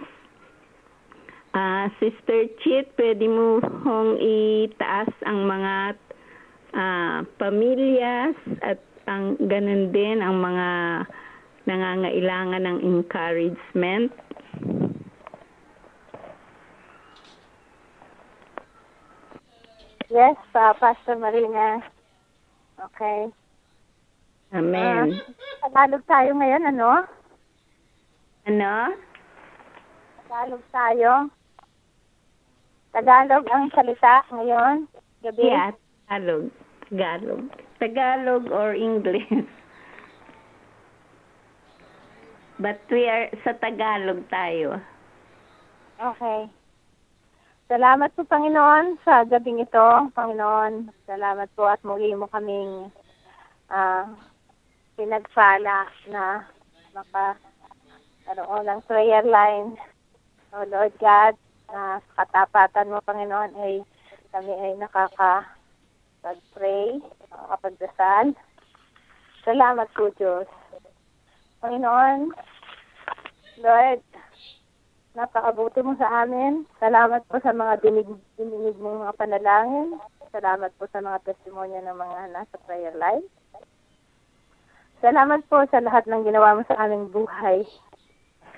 Sister Chit, pwede mo hong itaas ang mga pamilyas at ang ganun din ang mga nangangailangan ng encouragement. Yes, Pastor Marina. Okay. Amen. Tagalog tayo ngayon, ano? Ano? Tagalog tayo. Tagalog ang salita ngayon, gabi. Yeah, Tagalog or English. But we are sa Tagalog tayo. Okay. Salamat po, Panginoon, sa gabing ito. Panginoon, salamat po at muli mo kaming pinagsala na makaroon ng prayer line. O Lord God, sa katapatan mo, Panginoon, ay kami ay nakakapag-pray, nakakapagdasal. Salamat po, Diyos. Panginoon, Lord, napakabuti mo sa amin. Salamat po sa mga dinig mong mga panalangin. Salamat po sa mga testimonya ng mga nasa prayer line. Salamat po sa lahat ng ginawa mo sa aming buhay.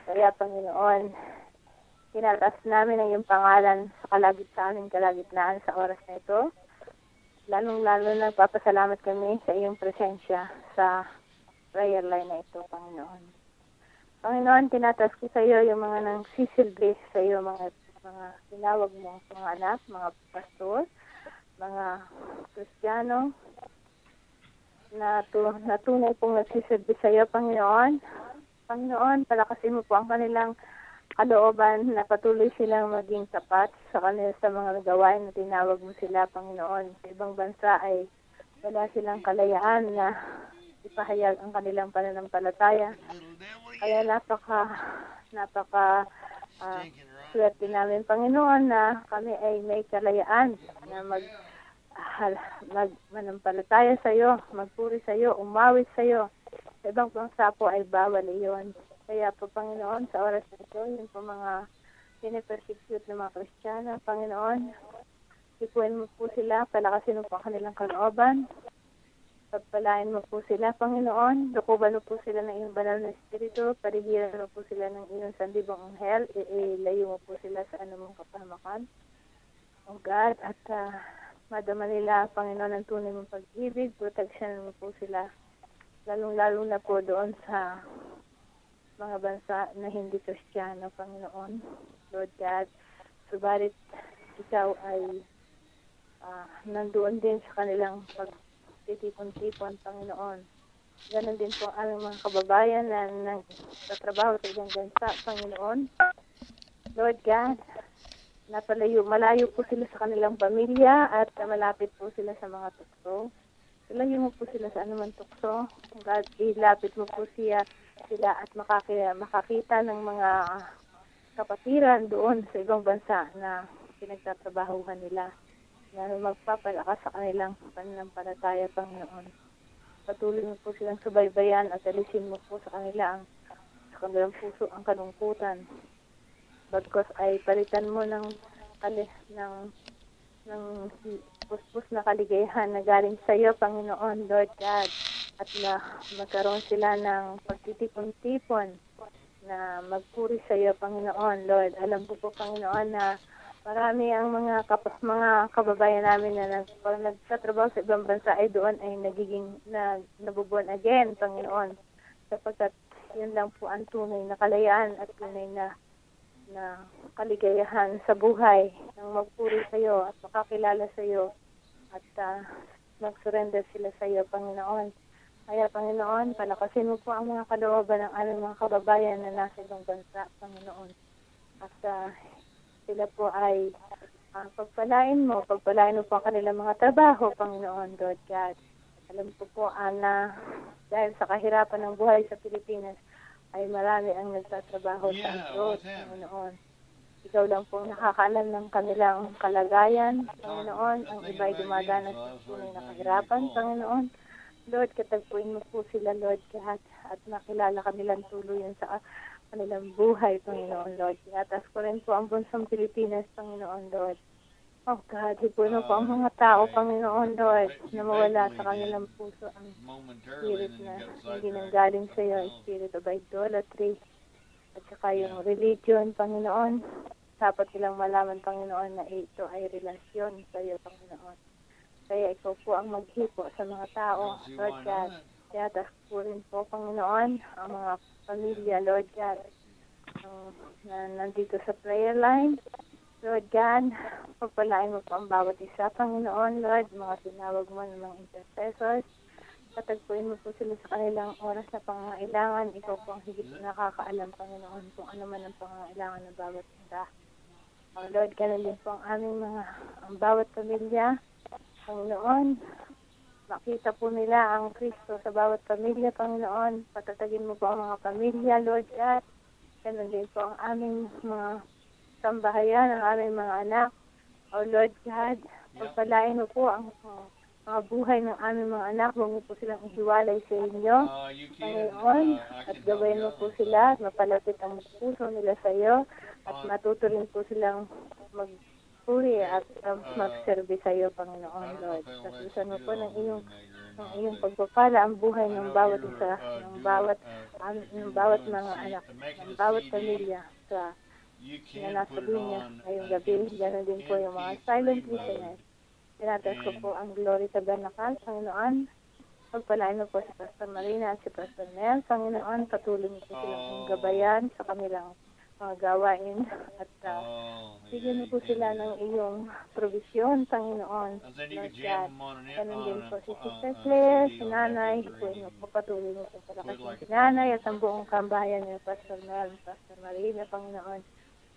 Kaya, Panginoon, tinataas namin ang iyong pangalan sa aming kalagitnaan sa oras na ito. Lalong-lalo na nagpapasalamat kami sa iyong presensya sa prayer line na ito, Panginoon. Panginoon, tinataas ko sa iyo yung mga nangsisilbi sa iyo, mga tinawag mo, mga anak, mga pastor, mga Kristiyano, na tunay pong nagsisilbi sa iyo, Panginoon. Panginoon, palakasin mo po ang kanilang kalooban na patuloy silang maging tapat sa mga gawain na tinawag mo sila, Panginoon. Sa ibang bansa ay wala silang kalayaan na ipahayag ang kanilang pananampalataya. Kaya swerte namin, Panginoon, na kami ay may kalayaan na manampalataya sa iyo, magpuri sa iyo, umawit sa iyo. Sa ibang bansa po ay bawal iyon. Kaya po, Panginoon, sa oras na ito, yung po mga pinipersecute ng mga Kristiyano, Panginoon, ipuin mo po sila, palakasin mo po ang kanilang kalooban, pagpalain mo po sila, Panginoon, lukuban mo po sila ng iyong banal na espiritu, parigiran mo po sila ng iyong sandibang anghel, ilayo mo po sila sa anumang kapahamakan. O God, at madama nila, Panginoon, ang tunay mong pag-ibig, proteksyonan mo po sila, lalong-lalo na po doon sa mga bansa na hindi Kristiyano, Panginoon. Lord God, subalit ikaw ay nandoon din sa kanilang pagtitipon-tipon, Panginoon. Ganon din po ang mga kababayan na nagtatrabaho sa ibang bansa, Panginoon. Lord God, malayo po sila sa kanilang pamilya at malapit po sila sa mga tukso. Ilayo mo po sila sa anumang tukso. God, ilapit mo po sila at makakita ng mga kapatiran doon sa ibang bansa na pinagtatrabahuhan nila na magpapalakas sa kanilang pananampalataya, Panginoon. Patuloy mo po silang subaybayan at alisin mo po sa kanilang puso ang kalungkutan. Bagkos ay palitan mo ng puspos na kaligayahan na galing sa iyo, Panginoon, Lord God, at na magkaroon sila ng pagtitipon-tipon na magpuri sa iyo, Panginoon, Lord. Alam ko po, Panginoon, na marami ang mga kababayan namin na nagtatrabaho sa ibang bansa ay doon ay nabubuan again, Panginoon, sapagkat yun lang po ang tunay na kalayaan at tunay na kaligayahan sa buhay ng magpuri sa iyo at makakilala sa iyo at mag-surrender sila sa iyo, Panginoon. Kaya, Panginoon, palakasin mo po ang mga kalooban ng aming mga kababayan na nasa ibang bansa, Panginoon. At sila po ay pagpalain mo po ang kanilang mga trabaho, Panginoon, Lord God. Alam ko po, na dahil sa kahirapan ng buhay sa Pilipinas, ay marami ang nagtatrabaho sa abroad, Panginoon. Ikaw lang po nakakaalam ng kanilang kalagayan, Panginoon. Ang iba ay dumadanas sa tunay na kahirapan, Panginoon. Lord, katagpuin mo po sila, Lord God, at makilala kanilang tuluyan sa kanilang buhay, Panginoon, Lord. Atas ko rin po ang bunsang Pilipinas, Panginoon, Lord. Oh God, hipuin mo po ang mga tao, Panginoon, Lord, na mawala sa kanilang puso ang spirit na hindi nanggaling sa iyo, spirit of idolatry, at saka yung religion, Panginoon. Dapat nilang malaman, Panginoon, na ito ay relasyon sa iyo, Panginoon. Kaya ikaw po ang maghipo sa mga tao, Lord God. Kaya po rin po, Panginoon, ang mga pamilya, Lord God, na nandito sa prayer line. Lord God, pagpalain mo po ang bawat isa, Panginoon, Lord, mga tinawag mo ng mga intercessors. Patagpuin mo po sila sa kanilang oras na pangangailangan. Ikaw po ang higit na nakakaalam, Panginoon, kung ano man ang pangangailangan ng bawat isa. Lord, ganun din po ang bawat pamilya. Panginoon, makita po nila ang Kristo sa bawat pamilya, Panginoon. Patatagin mo po ang mga pamilya, Lord God. Ganun din po ang aming mga sambahayan, ang aming mga anak. O Lord God, pagpalain mo po ang mga buhay ng aming mga anak. Huwag mo po silang ihiwalay sa inyo, Panginoon. At gawain mo po sila at mapalapit ang puso nila sa iyo. At matuto rin po silang magpuri at mag-serve sa iyo, Panginoon, Lord. Kasusan mo po ng iyong pagpapala ang buhay ng bawat isa, ng bawat mga anak, ng bawat pamilya sa na nasa linya ngayong gabi. Ganoon din po yung mga silent listeners. Tinatas ko po ang Glory Tabernacle, Panginoon. Pagpalain mo po si Pastor Marina at si Pastor Mel, Panginoon. Patuloy mo po silang gabayan sa kanilang mga gawain at bigyan mo po sila ng iyong provisyon, Panginoon. Lord God, ganun din po si Sister Claire, si Nanay, patuloy mo po palakasin si Nanay at ang buong kambayan ni Pastor Mel, Pastor Marina, Panginoon.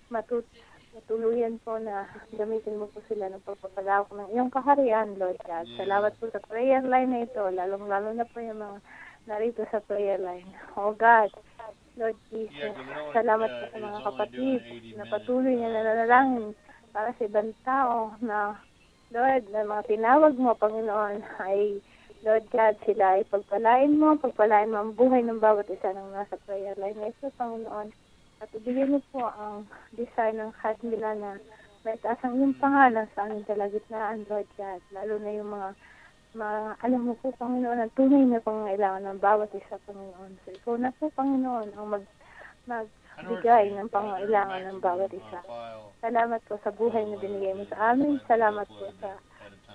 Matuluyan po na gamitin mo po sila ng pagpapalawak ng iyong kaharian, Lord God. Salamat po sa prayer line na ito, lalong-lalo na po yung mga narito sa prayer line. Oh God, Lord Jesus, salamat po sa mga kapatid na patuloy na nanalangin para sa ibang tao na Lord, na mga tinawag mo, Panginoon, ay, Lord God, sila ay pagpalain mo ang buhay ng bawat isa ng nasa prayer line na ito, Panginoon. At ibigay mo po ang desire ng heart nila na may taasang yung pangalan sa aming kalagitnaan, Lord God. Lalo na yung mga alam mo po, Panginoon, ang tunay na pangangailangan ng bawat isa, Panginoon. So, ikaw na po, Panginoon, ang magbigay ng pangangailangan ng bawat isa. Salamat po sa buhay na binigay mo sa amin. Salamat po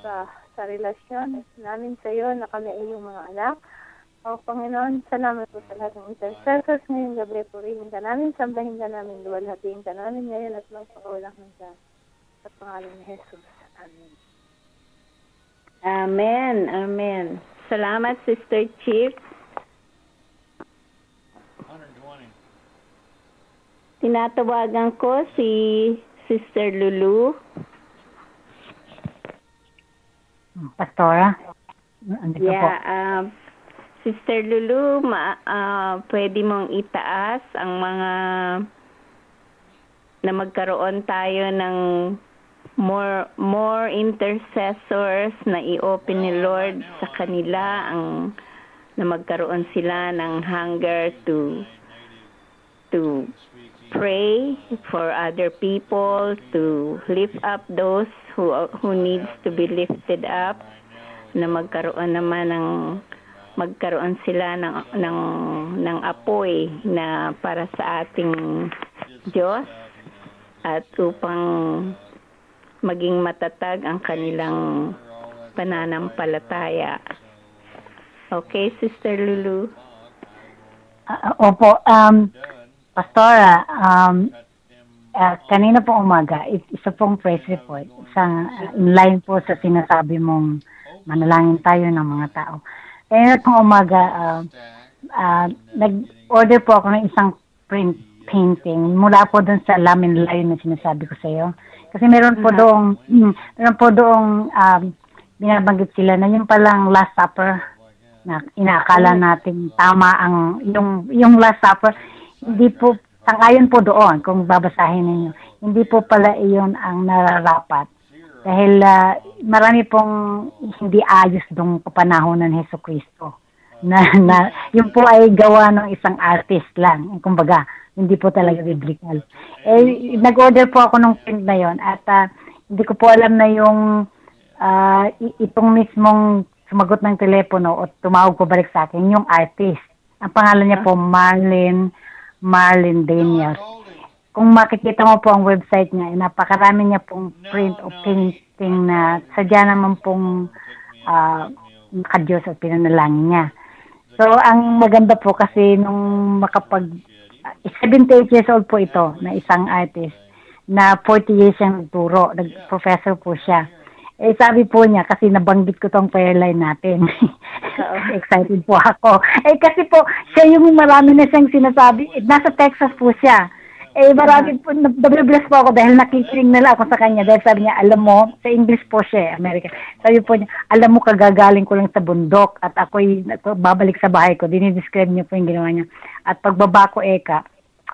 sa relasyon namin sa iyo na kami ay iyong mga anak. O Panginoon, salamat po sa lahat ng intercessors ngayong gabi. Purihin ka namin, sambahin ka namin, luwalhatiin ka namin ngayon at magpakawalang hanggan. Sa pangalan ni Jesus. Amen. Amen. Amen. Salamat, Sister Chief. 120. Tinatawagan ko si Sister Lulu. Pastora? Andito po. Sister Lulu, pwede mong itaas ang mga na magkaroon tayo ng more intercessors na i-open ni Lord sa kanila na magkaroon sila ng hunger to pray for other people, to lift up those who needs to be lifted up, na magkaroon sila ng apoy na para sa ating Diyos at upang maging matatag ang kanilang pananampalataya. Okay, Sister Lulu? Opo. Pastora, kanina po umaga, isa pong press report, isang in line po sa sinasabi mong manalangin tayo ng mga tao. Kanina pong umaga, nag-order po ako ng isang print painting mula po dun sa Lamin Lion na sinasabi ko sa iyo. Kasi meron po doong binabanggit sila na yung palang Last Supper na inaakala natin tama ang yung Last Supper, hindi po sangayon po doon kung babasahin ninyo. Hindi po pala iyon ang nararapat. Dahil marami pong hindi ayos dong panahon ng Hesukristo. Na yung po ay gawa ng isang artist lang. Kumbaga, hindi po talaga biblical. Nag-order po ako ng print na yon at hindi ko po alam na yung itong mismong sumagot ng telepono o tumawag po balik sa akin, yung artist. Ang pangalan niya po Marlene Daniels. Kung makikita mo po ang website niya, napakarami niya pong print o painting na sadya naman pong nakadiyos at pinanalangin niya. So, ang maganda po kasi nung 78 years old po ito na isang artist na 40 years siyang nagturo. Nag-professor po siya. Sabi po niya, kasi nabanggit ko tong prayer line natin. Excited po ako. Kasi po, siya yung marami na siyang sinasabi. Nasa Texas po siya. Marami po, nabibless po ako dahil nakikinig nila ako sa kanya. Dahil sabi niya, alam mo, sa English po siya, American. Sabi po niya, alam mo, kagagaling ko lang sa bundok at ako'y babalik sa bahay ko. Dinidescribe niya po yung ginawa niya. At pagbaba ko,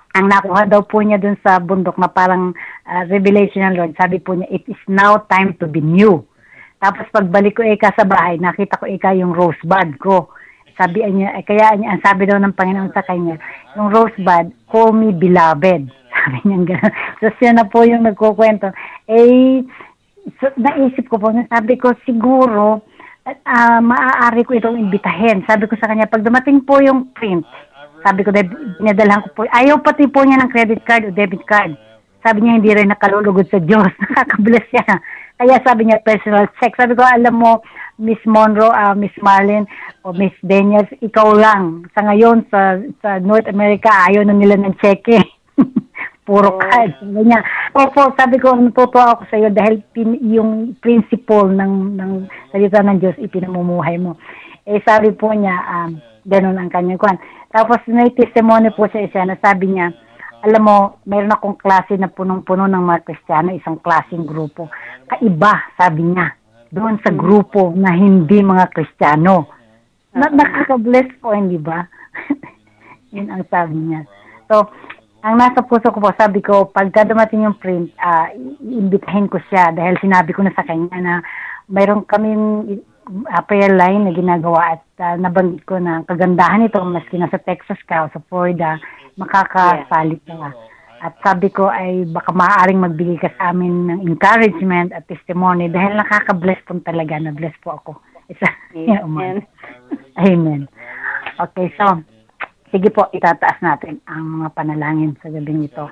ang nakuha daw po niya dun sa bundok na parang revelation ng Lord. Sabi po niya, it is now time to be new. Tapos pagbalik ko sa bahay, nakita ko yung rosebud ko. Sabi niya, kaya ang sabi daw ng Panginoon sa kanya, yung rosebud, call me beloved. Sabi niya gano'n. So siya na po yung nagkukwento. Naisip ko po, sabi ko siguro, maaari ko itong imbitahin. Sabi ko sa kanya, pag dumating po yung print, sabi ko, pinadalhan ko po, ayaw pati po niya ng credit card o debit card. Sabi niya, hindi rin nakalulugod sa Diyos. Nakakabless siya. Kaya sabi niya, personal check. Sabi ko, alam mo, Miss Monroe, Miss Marlene, o Miss Daniels, ikaw lang. Sa ngayon, sa North America, ayaw na nila ng cheque. Puro card. Sabi niya, opo, sabi ko, natutuwa ako sa iyo dahil yung principle ng salita ng Diyos, ipinamumuhay mo. Sabi po niya, ganun ang kanyang kwan. Tapos may testimony po sa isa na sabi niya, alam mo, mayroon akong klase na punong-puno ng mga Kristiyano, isang klaseng grupo. Kaiba, sabi niya, doon sa grupo na hindi mga Kristiyano. Nakaka-bless po, hindi ba? Yun ang sabi niya. So, Ang nasa puso ko po, sabi ko, pagka dumating yung print, iimbitahin ko siya dahil sinabi ko na sa kanya na mayroon kaming prayer line na ginagawa at nabanggit ko na kagandahan ito, maski nasa Texas ka o sa Florida, makakasalit ka. At sabi ko ay baka maaaring magbigay ka sa amin ng encouragement at testimony dahil nakaka-bless po talaga, na-bless po ako. Amen. Amen. Okay, so, sige po, itataas natin ang mga panalangin sa gabing ito.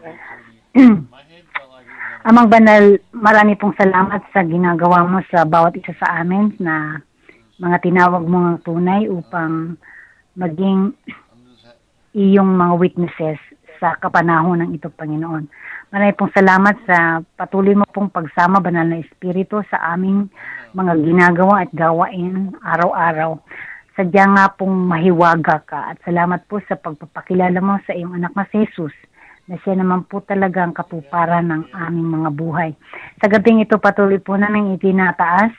Amang Banal, marami pong salamat sa ginagawa mo sa bawat isa sa amin na mga tinawag mong tunay upang maging iyong mga witnesses sa kapanahon ng ito, Panginoon. Marami pong salamat sa patuloy mo pong pagsama, Banal na Espiritu, sa aming mga ginagawa at gawain araw-araw. Sadya nga pong mahiwaga ka at salamat po sa pagpapakilala mo sa iyong anak na si Jesus na siya naman po talaga ang katuparan ng aming mga buhay. Sa gabing ito patuloy po namin itinataas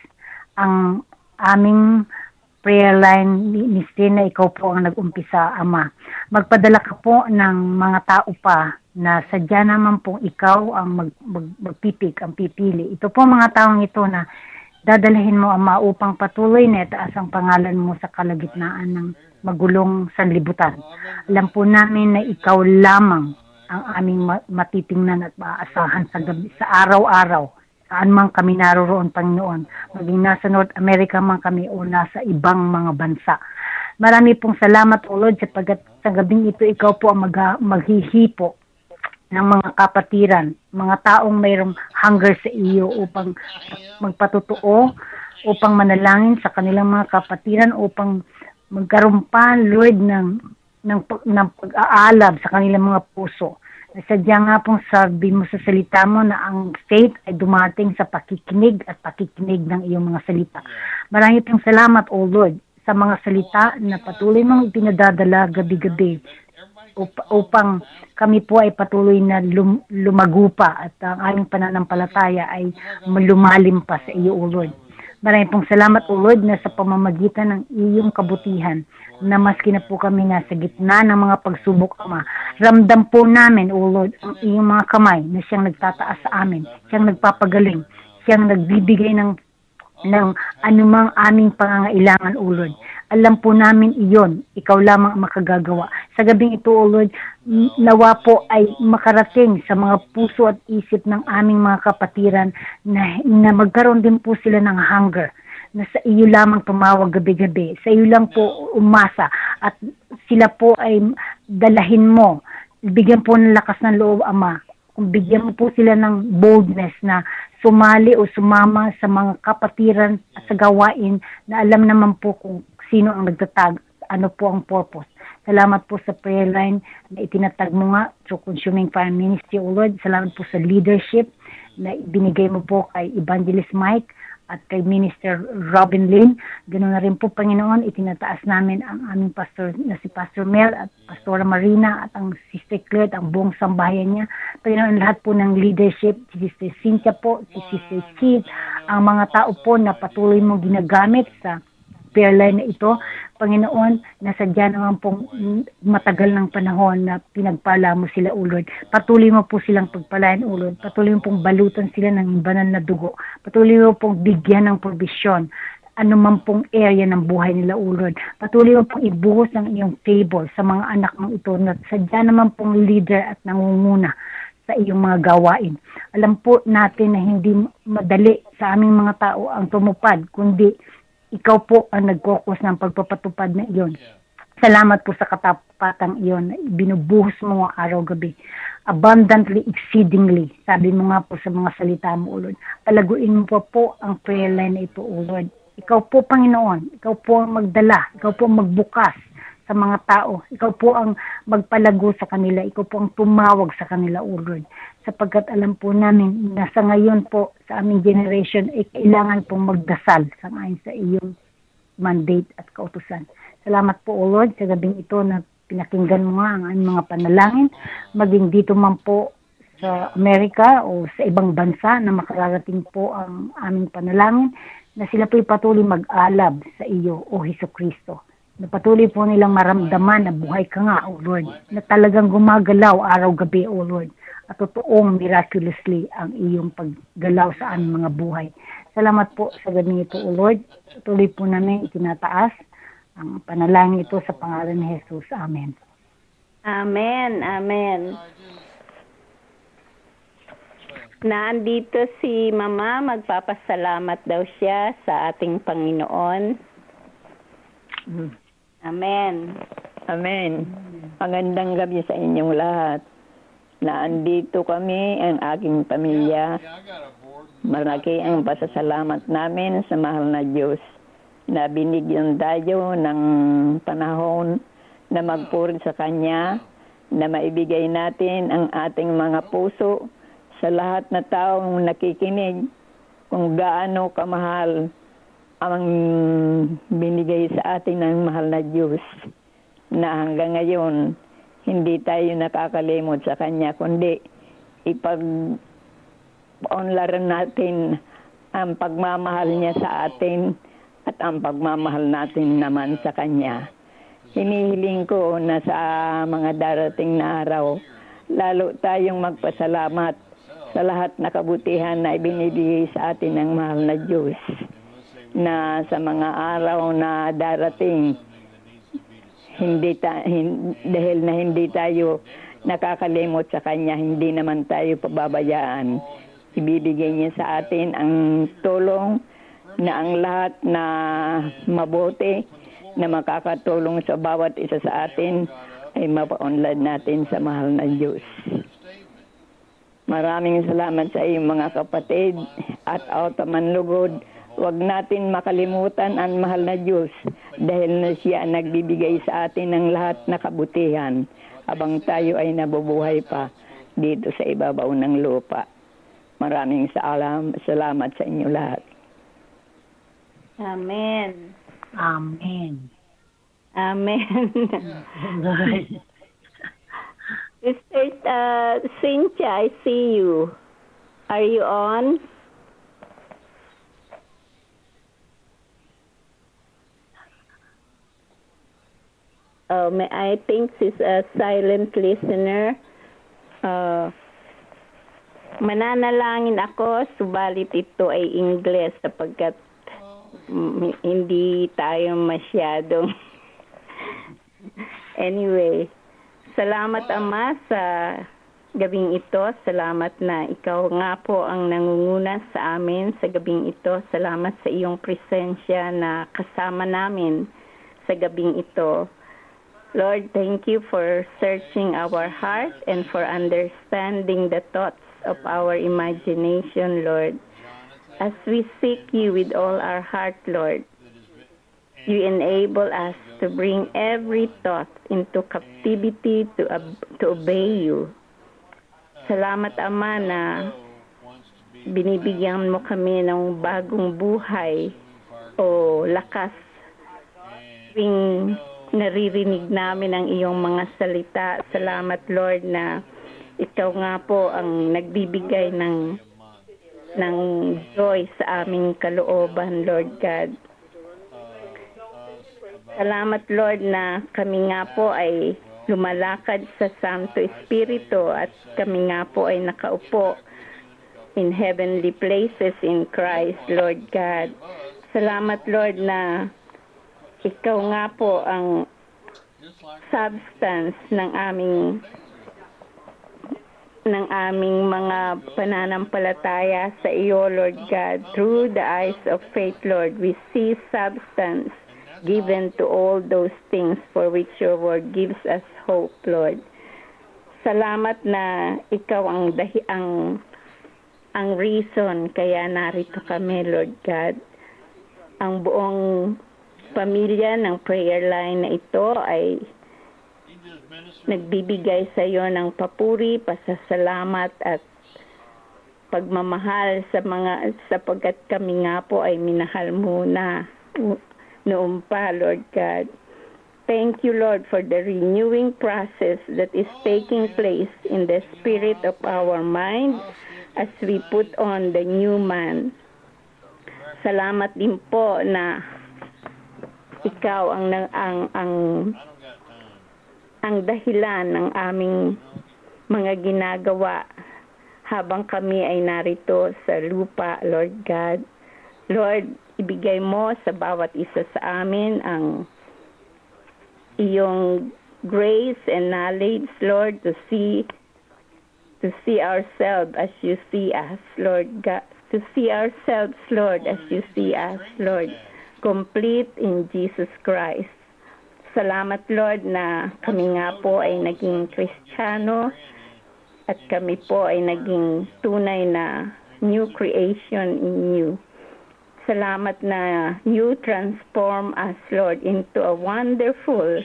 ang aming prayer line ni Stina, ikaw po ang nag-umpisa, Ama. Magpadala ka po ng mga tao pa na sadya naman po ikaw ang magpipik, ang pipili. Ito po mga taong ito na dadalhin mo, Ama, upang patuloy na itaas ang pangalan mo sa kalagitnaan ng magulong sanlibutan. Alam po namin na ikaw lamang ang aming matitingnan at maaasahan sa gabi, sa araw-araw. Saan man kami naroroon, Panginoon, maging nasa North America man kami o nasa ibang mga bansa. Marami pong salamat, O Lord, sapagkat sa gabing ito, ikaw po ang maghihipo ng mga kapatiran, mga taong mayroong hunger sa iyo upang magpatutuo, upang manalangin sa kanilang mga kapatiran, upang magkaroon pa, Lord, ng pag-aalab sa kanilang mga puso. Sadya nga pong sabi mo sa salita mo na ang faith ay dumating sa pakikinig at pakikinig ng iyong mga salita. Marami pong salamat, O Lord, sa mga salita na patuloy mong ipinadadala gabi-gabi upang kami po ay patuloy na lumago pa at ang aming pananampalataya ay lumalim pa sa iyo, O Lord. Maraming pong salamat, O Lord, na sa pamamagitan ng iyong kabutihan na maski na po kami nasa gitna ng mga pagsubok, Ama, ramdam po namin, O Lord, ang iyong mga kamay na siyang nagtataas sa amin, siyang nagpapagaling, siyang nagbibigay ng anumang aming pangangailangan, O Lord. Alam po namin iyon, ikaw lamang ang makagagawa. Sa gabing ito, O Lord, nawa po ay makarating sa mga puso at isip ng aming mga kapatiran na magkaroon din po sila ng hunger, na sa iyo lamang tumawag gabi-gabi, sa iyo lang po umasa, at sila po ay dalahin mo, bigyan po ng lakas ng loob, Ama, bigyan mo po sila ng boldness na sumali o sumama sa mga kapatiran at sa gawain na alam naman po kung sino ang nagtatag, ano po ang purpose. Salamat po sa prayer line na itinatag mo nga through Consuming Fire Ministry, O Lord. Salamat po sa leadership na binigay mo po kay Evangelist Mike at kay Minister Robin Lynn. Ganoon na rin po, Panginoon, itinataas namin ang aming pastor na si Pastor Mel at Pastora Marina at ang Sister Claire at ang buong sambahayan niya. Panginoon, lahat po ng leadership, si Sister Cynthia po, si Sister Keith, ang mga tao po na patuloy mo ginagamit sa prayer line na ito, Panginoon, nasadya naman pong matagal ng panahon na pinagpala mo sila, O Lord. Patuloy mo po silang pagpalain, O Lord. Patuloy mo pong balutan sila ng banal na dugo. Patuloy mo pong bigyan ng provision anuman pong area ng buhay nila, O Lord. Patuloy mo pong ibuhos ng iyong favor sa mga anak ng ito na sadya naman pong leader at nangunguna sa iyong mga gawain. Alam po natin na hindi madali sa aming mga tao ang tumupad, kundi ikaw po ang nag-focus ng pagpapatupad na iyon. Salamat po sa katapatang iyon na binubuhos mo araw-gabi. Abundantly, exceedingly. Sabi mo nga po sa mga salita mo, O Lord. Palaguin mo po ang prayer line na ito, O Lord. Ikaw po, Panginoon. Ikaw po ang magdala. Ikaw po ang magbukas sa mga tao. Ikaw po ang magpalago sa kanila. Ikaw po ang tumawag sa kanila, O Lord. Sapagkat alam po namin na sa ngayon po sa aming generation ay kailangan pong magdasal sa ngayon sa iyong mandate at kautusan. Salamat po, O Lord, sa gabing ito na pinakinggan mo nga ang aming mga panalangin, maging dito man po sa Amerika o sa ibang bansa na makararating po ang aming panalangin, na sila po'y patuloy mag-alab sa iyo, O Hesukristo. na patuloy po nilang maramdaman na buhay ka nga, O Lord, na talagang gumagalaw araw-gabi, O Lord, at totoong miraculously ang iyong paggalaw sa aming mga buhay. Salamat po sa gabi ito, O Lord. Patuloy po namin itinataas ang panalangin ito sa pangalan ni Jesus. Amen. Amen. Amen. Nandito si Mama, magpapasalamat daw siya sa ating Panginoon. Amen. Amen. Magandang gabi sa inyong lahat. Naandito kami, ang aking pamilya. Malaki ang pasasalamat namin sa mahal na Diyos na binigyan tayo ng panahon na magpuri sa Kanya, na maibigay natin ang ating mga puso sa lahat na taong nakikinig kung gaano kamahal ang binigay sa atin ng mahal na Diyos, na hanggang ngayon hindi tayo nakakalimot sa Kanya, kundi ipag-onlaran natin ang pagmamahal niya sa atin at ang pagmamahal natin naman sa Kanya. Hinihiling ko na sa mga darating na araw, lalo tayong magpasalamat sa lahat na kabutihan na ibinibigay sa atin ng mahal na Diyos, na sa mga araw na darating, dahil na hindi tayo nakakalimot sa Kanya, hindi naman tayo pababayaan. Ibibigay niya sa atin ang tulong na ang lahat na mabuti na makakatulong sa bawat isa sa atin ay mapaunlad natin sa mahal na Diyos. Maraming salamat sa iyong mga kapatid at manlugod. Huwag natin makalimutan ang mahal na Diyos dahil na siya ang nagbibigay sa atin ng lahat na kabutihan habang tayo ay nabubuhay pa dito sa ibabaw ng lupa. Maraming salamat sa inyo lahat. Amen. Amen. Amen. Sister Cynthia, I see you. Are you on? I think she's a silent listener. Mananalangin ako, subalit ito ay Ingles sapagkat hindi tayo masyadong anyway. Salamat Ama sa gabing ito. Salamat na ikaw nga po ang nangunguna sa amin sa gabing ito. Salamat sa iyong presensya na kasama namin sa gabing ito. Lord, thank you for searching our heart and for understanding the thoughts of our imagination, Lord. As we seek you with all our heart, Lord, you enable us to bring every thought into captivity to obey you. Salamat, Ama, na binibigyan mo kami ng bagong buhay o lakas tuwing naririnig namin ang iyong mga salita. Salamat, Lord, na ikaw nga po ang nagbibigay ng joy sa aming kalooban, Lord God. Salamat, Lord, na kami nga po ay lumalakad sa Santo Espiritu at kami nga po ay nakaupo in heavenly places in Christ, Lord God. Salamat, Lord, na ikaw nga po ang substance ng aming mga pananampalataya sa iyo, Lord God. Through the eyes of faith, Lord, we see substance given to all those things for which your word gives us hope, Lord. Salamat na ikaw ang reason kaya narito kami, Lord God. Ang buong pamilya ng prayer line na ito ay nagbibigay sa iyo ng papuri, pasasalamat at pagmamahal sapagkat kami nga po ay minahal mo na noon pa, Lord God. Thank you, Lord, for the renewing process that is taking place in the spirit of our mind as we put on the new man. Salamat din po na ikaw ang dahilan ng aming mga ginagawa habang kami ay narito sa lupa, Lord God. Lord, ibigay mo sa bawat isa sa amin ang iyong grace and knowledge, Lord, to see ourselves as you see us, Lord God. To see ourselves, Lord, as you see us, Lord. Complete in Jesus Christ. Salamat, Lord, na kami nga po ay naging Kristiyano at kami po ay naging tunay na new creation in you. Salamat na you transform us, Lord, into a wonderful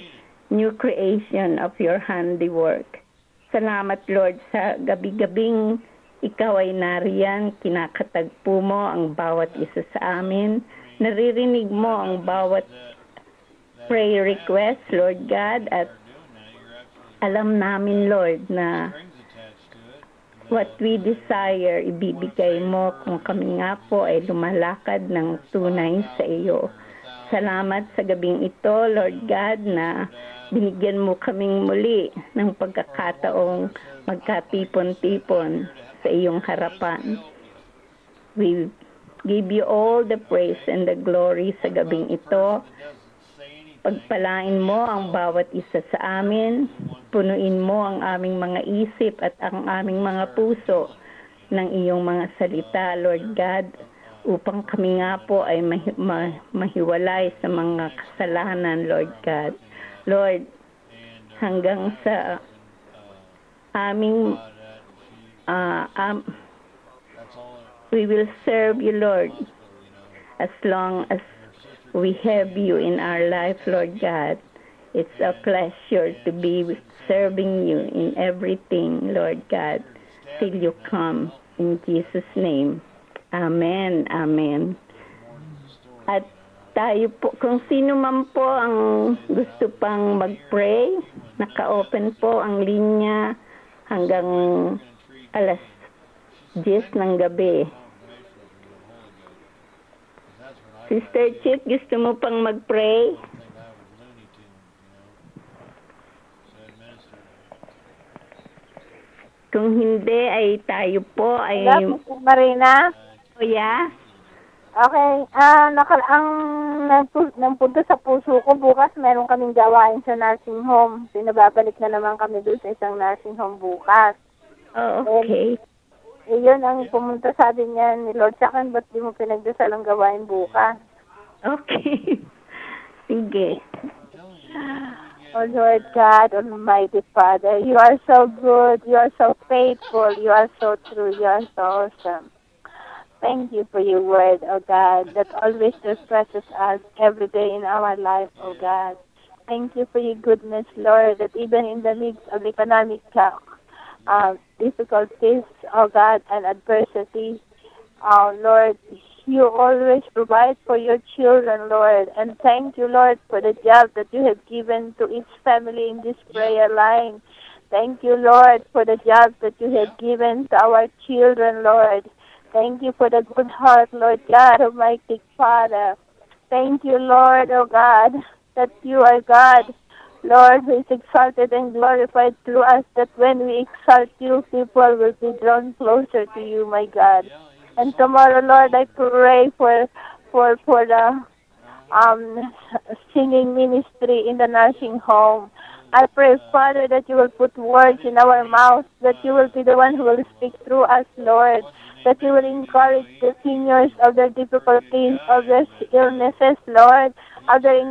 new creation of your handiwork. Salamat, Lord, sa gabi-gabing ikaw ay nariyan, kinakatagpo mo ang bawat isa sa amin. Naririnig mo ang bawat prayer request, Lord God, at alam namin, Lord, na what we desire, ibibigay mo kung kami nga po ay lumalakad ng tunay sa iyo. Salamat sa gabing ito, Lord God, na binigyan mo kaming muli ng pagkakataong magkatipon-tipon sa iyong harapan. We give you all the praise and the glory sa gabing ito. Pagpalain mo ang bawat isa sa amin. Punuin mo ang aming mga isip at ang aming mga puso ng iyong mga salita, Lord God, upang kami nga po ay mahiwalay sa mga kasalanan, Lord God. Lord, hanggang sa aming we will serve you, Lord, as long as we have you in our life, Lord God. It's a pleasure to be serving you in everything, Lord God, till you come. In Jesus' name. Amen. Amen. At tayo po, kung sino man po ang gusto pang mag-pray, naka-open po ang linya hanggang alas 10 ng gabi. Sister Chip, gusto mo pang mag-pray? Kung hindi, ay tayo po ay... Hello, Marina? Kuya? Okay, ang punto sa puso ko, bukas meron kaming gawain sa nursing home. Pinababalik na naman kami doon sa isang nursing home bukas. Oh, okay. Yun ang pumunta sabi niya ni Lord sa akin, ba't di mo pinagdasal ang gawain bukas? Okay. Sige. Oh Lord God, Almighty Father, you are so good, you are so faithful, you are so true, you are so awesome. Thank you for your word, oh God, that always refreshes us every day in our life, oh God. Thank you for your goodness, Lord, that even in the midst of economic difficulties, oh God, and adversity, oh Lord, you always provide for your children, Lord. And thank you, Lord, for the job that you have given to each family in this prayer line. Thank you, Lord, for the job that you have given to our children, Lord. Thank you for the good heart, Lord God, Almighty Father. Thank you, Lord, oh God, that you are God, Lord, who is exalted and glorified through us, that when we exalt you, people will be drawn closer to you, my God. And tomorrow, Lord, I pray for the singing ministry in the nursing home. I pray, Father, that you will put words in our mouths, that you will be the one who will speak through us, Lord, that you will encourage the seniors of their difficulties, of their illnesses, Lord, of their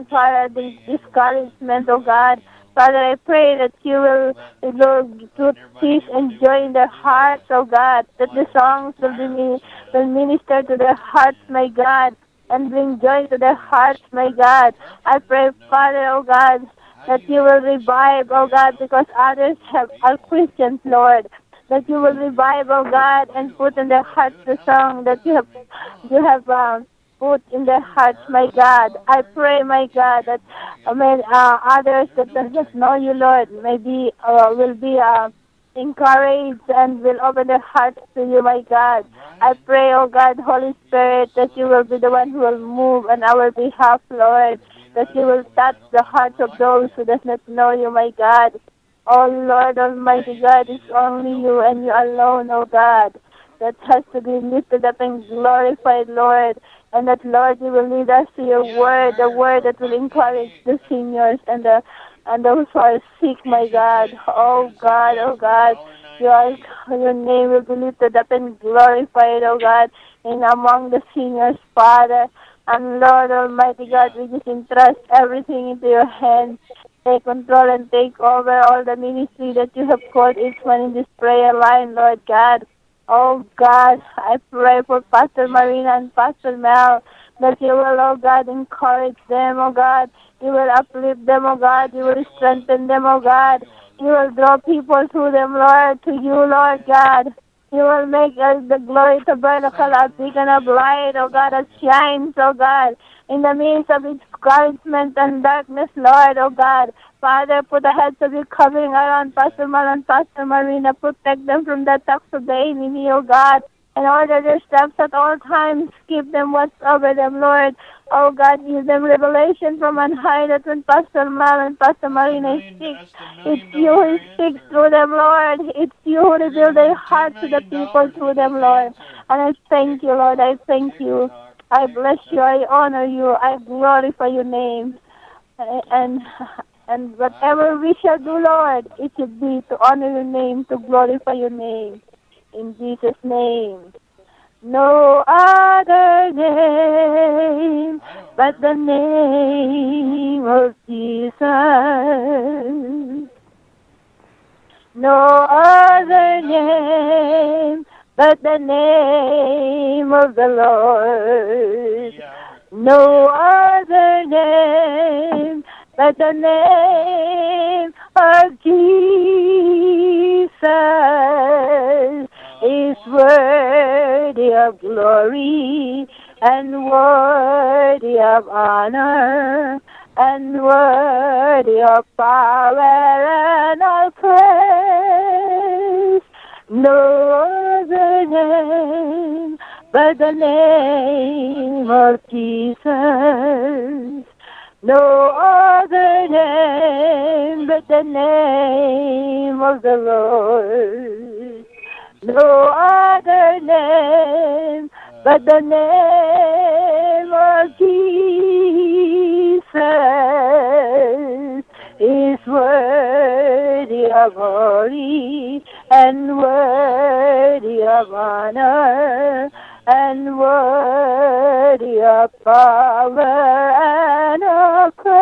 discouragement, oh God. Father, I pray that you will, Lord, put peace and joy in their hearts, oh God, that the songs will minister to their hearts, my God, and bring joy to their hearts, my God. I pray, Father, oh God, that you will revive, oh God, because others are Christians, Lord, that you will revive, oh God, and put in their hearts the song that you have put in their hearts, my God. I pray, my God, that others that does not know you, Lord, will be encourage and will open their hearts to you, my God. I pray, oh God, Holy Spirit, that you will be the one who will move on our behalf, Lord, that you will touch the hearts of those who does not know you, my God. Oh Lord Almighty God, it's only you and you alone, oh God, that has to be lifted up and glorified, Lord. And that, Lord, you will lead us to your word, the word that will encourage the seniors and those who are sick, my God. Oh God, your name will be lifted up and glorified, oh God, in among the seniors, Father. And Lord Almighty God, we just entrust everything into your hands. Take control and take over all the ministry that you have called each one in this prayer line, Lord God. Oh God, I pray for Pastor Marina and Pastor Mel, that you will, oh God, encourage them, oh God. You will uplift them, oh God. You will strengthen them, oh God. You will draw people to them, Lord, to you, Lord God. You will make the glory tabernacle a beacon of light, oh God, that shines, oh God, in the midst of discouragement and darkness, Lord, oh God. Father, put a hedge of your covering around Pastor Mal and Pastor Marina. Protect them from the attacks of the enemy, oh God. And order their steps at all times. Keep them watch over them, Lord. Oh God, give them revelation from on high that when Pastor Mal and Pastor Marina speak, it's you who speaks through them, Lord. It's you who reveal their heart to the people through them, Lord. And I thank you, Lord. I thank you. I bless you. I honor you. I glorify your name. And whatever we shall do, Lord, it should be to honor your name, to glorify your name. In Jesus' name. No other name but the name of Jesus. No other name but the name of the Lord. No other name but the name of Jesus is worthy of glory and worthy of honor and worthy of power and all praise. No other name but the name of Jesus. No other name but the name of the Lord. No other name but the name of Jesus is worthy of glory and worthy of honor and worthy of power and of praise.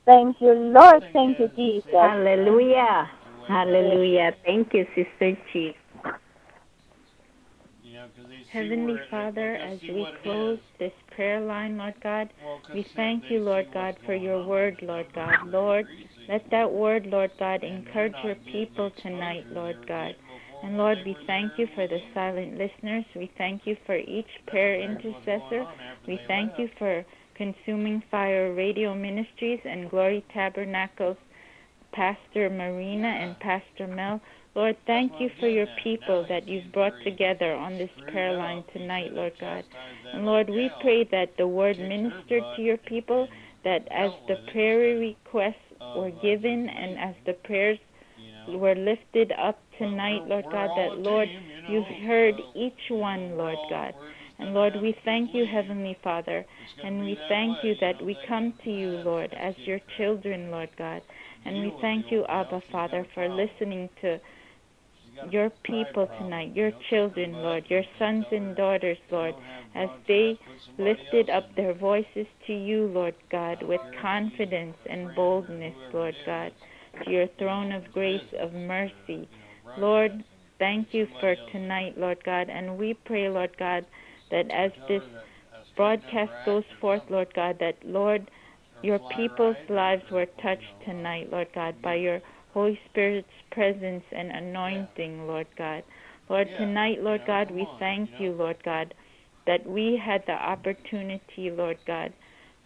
Thank you, Lord. Thank you, Jesus. Hallelujah. Hallelujah. Thank you, Sister Chief. Heavenly Father, as we close this prayer line, Lord God, we thank you, Lord God, for your word, Lord God. Lord, let that word, Lord God, encourage your people tonight, Lord God. And Lord, we thank you for the silent listeners. We thank you for each prayer intercessor. We thank you for Consuming Fire Radio Ministries and Glory Tabernacles, Pastor Marina and Pastor Mel. Lord, thank you for your people that you've brought together on this prayer line tonight, Lord God. And Lord, we pray that the word ministered to your people, that as the prayer requests were given and as the prayers were lifted up tonight, Lord God, that, Lord, you've heard each one, Lord God. And Lord, we thank you, Heavenly Father, and we thank you that we come to you, Lord, as your children, Lord God. And we thank you, Abba, Father, for listening to your people tonight, your children, Lord, your sons and daughters, Lord, as they lifted up their voices to you, Lord God, with confidence and boldness, Lord God, to your throne of grace, of mercy. Lord, thank you for tonight, Lord God, and we pray, Lord God, that as this broadcast goes forth, Lord God, that, Lord, your people's lives were touched tonight, Lord God, by your Holy Spirit's presence and anointing, Lord God. Lord, tonight, Lord God, we thank you, Lord God, that we had the opportunity, Lord God,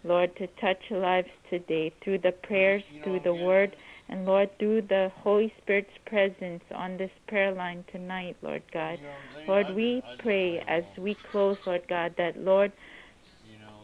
Lord, to touch lives today through the prayers, through the word, and Lord, through the Holy Spirit's presence on this prayer line tonight, Lord God. Lord, we pray as we close, Lord God, that, Lord,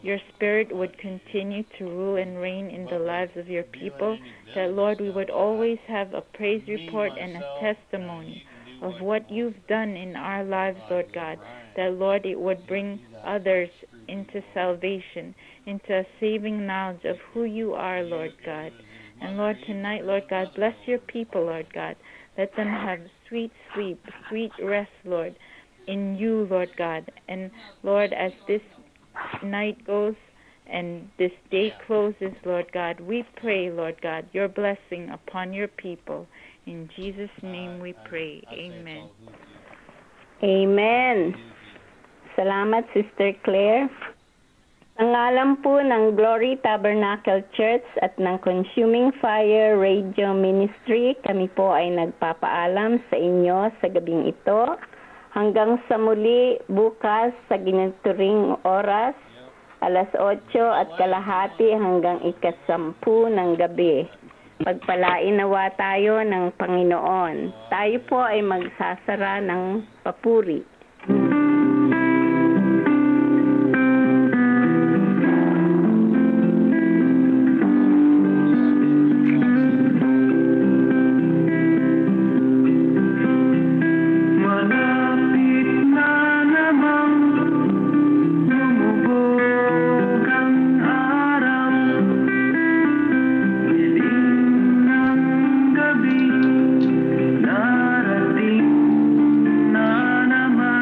your Spirit would continue to rule and reign in the lives of your people, that, Lord, we would always have a praise report and a testimony of what you've done in our lives, Lord God, that, Lord, it would bring others into salvation, into a saving knowledge of who you are, Lord God. And, Lord, tonight, Lord God, bless your people, Lord God. Let them have sweet sleep, sweet rest, Lord, in you, Lord God. And, Lord, as this night goes and this day closes, Lord God, we pray, Lord God, your blessing upon your people. In Jesus' name we pray. Amen. Amen. Salamat, Sister Claire. Ang ngalan po ng Glory Tabernacle Church at ng Consuming Fire Radio Ministry, kami po ay nagpapaalam sa inyo sa gabing ito. Hanggang sa muli bukas sa ginituring oras, 8:30 hanggang 9:10 ng gabi. Pagpalain nawa tayo ng Panginoon. Tayo po ay magsasara ng papuri. Darating na naman.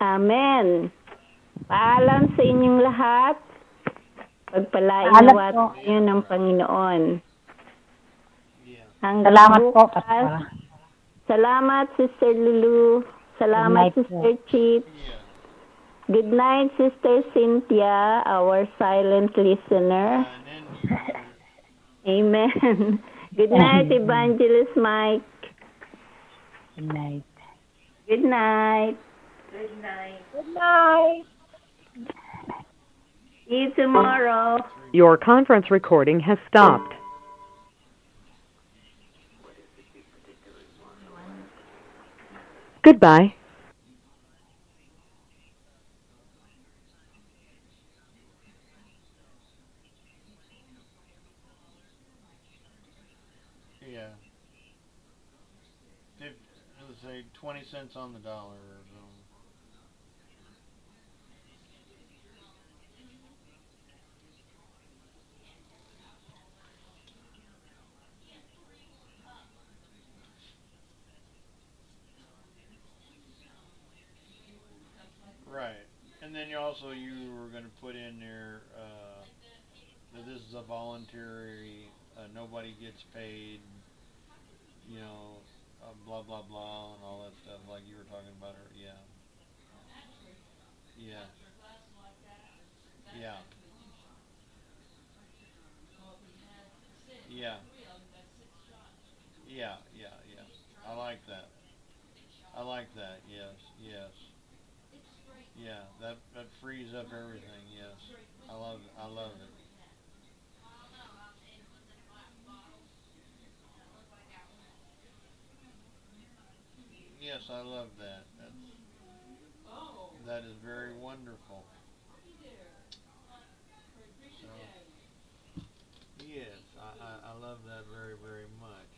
Amen. Paalam sa inyong lahat. Pagpalain Paalam nawa po. tayo ng Panginoon. Hanggang Salamat po, bukas. Pastora. Salamat, Sister Lulu. Salamat, Good night Sister Chit. Good night, Sister Cynthia, our silent listener. Amen. Good night, Evangelist Mike. Good night. Good night. Good night. See you tomorrow. Your conference recording has stopped. Goodbye. Yeah. Let's say 20 cents on the dollar or something. Right. And then you were going to put in there that this is a voluntary, nobody gets paid, blah, blah, blah, and all that stuff like you were talking about. Yeah. Yeah. Yeah. Yeah. Yeah, yeah, yeah. I like that. Yes, yes. Yeah, that frees up everything, yes. I love it. Yes, I love that. That is very wonderful. So, yes, I love that very, very much.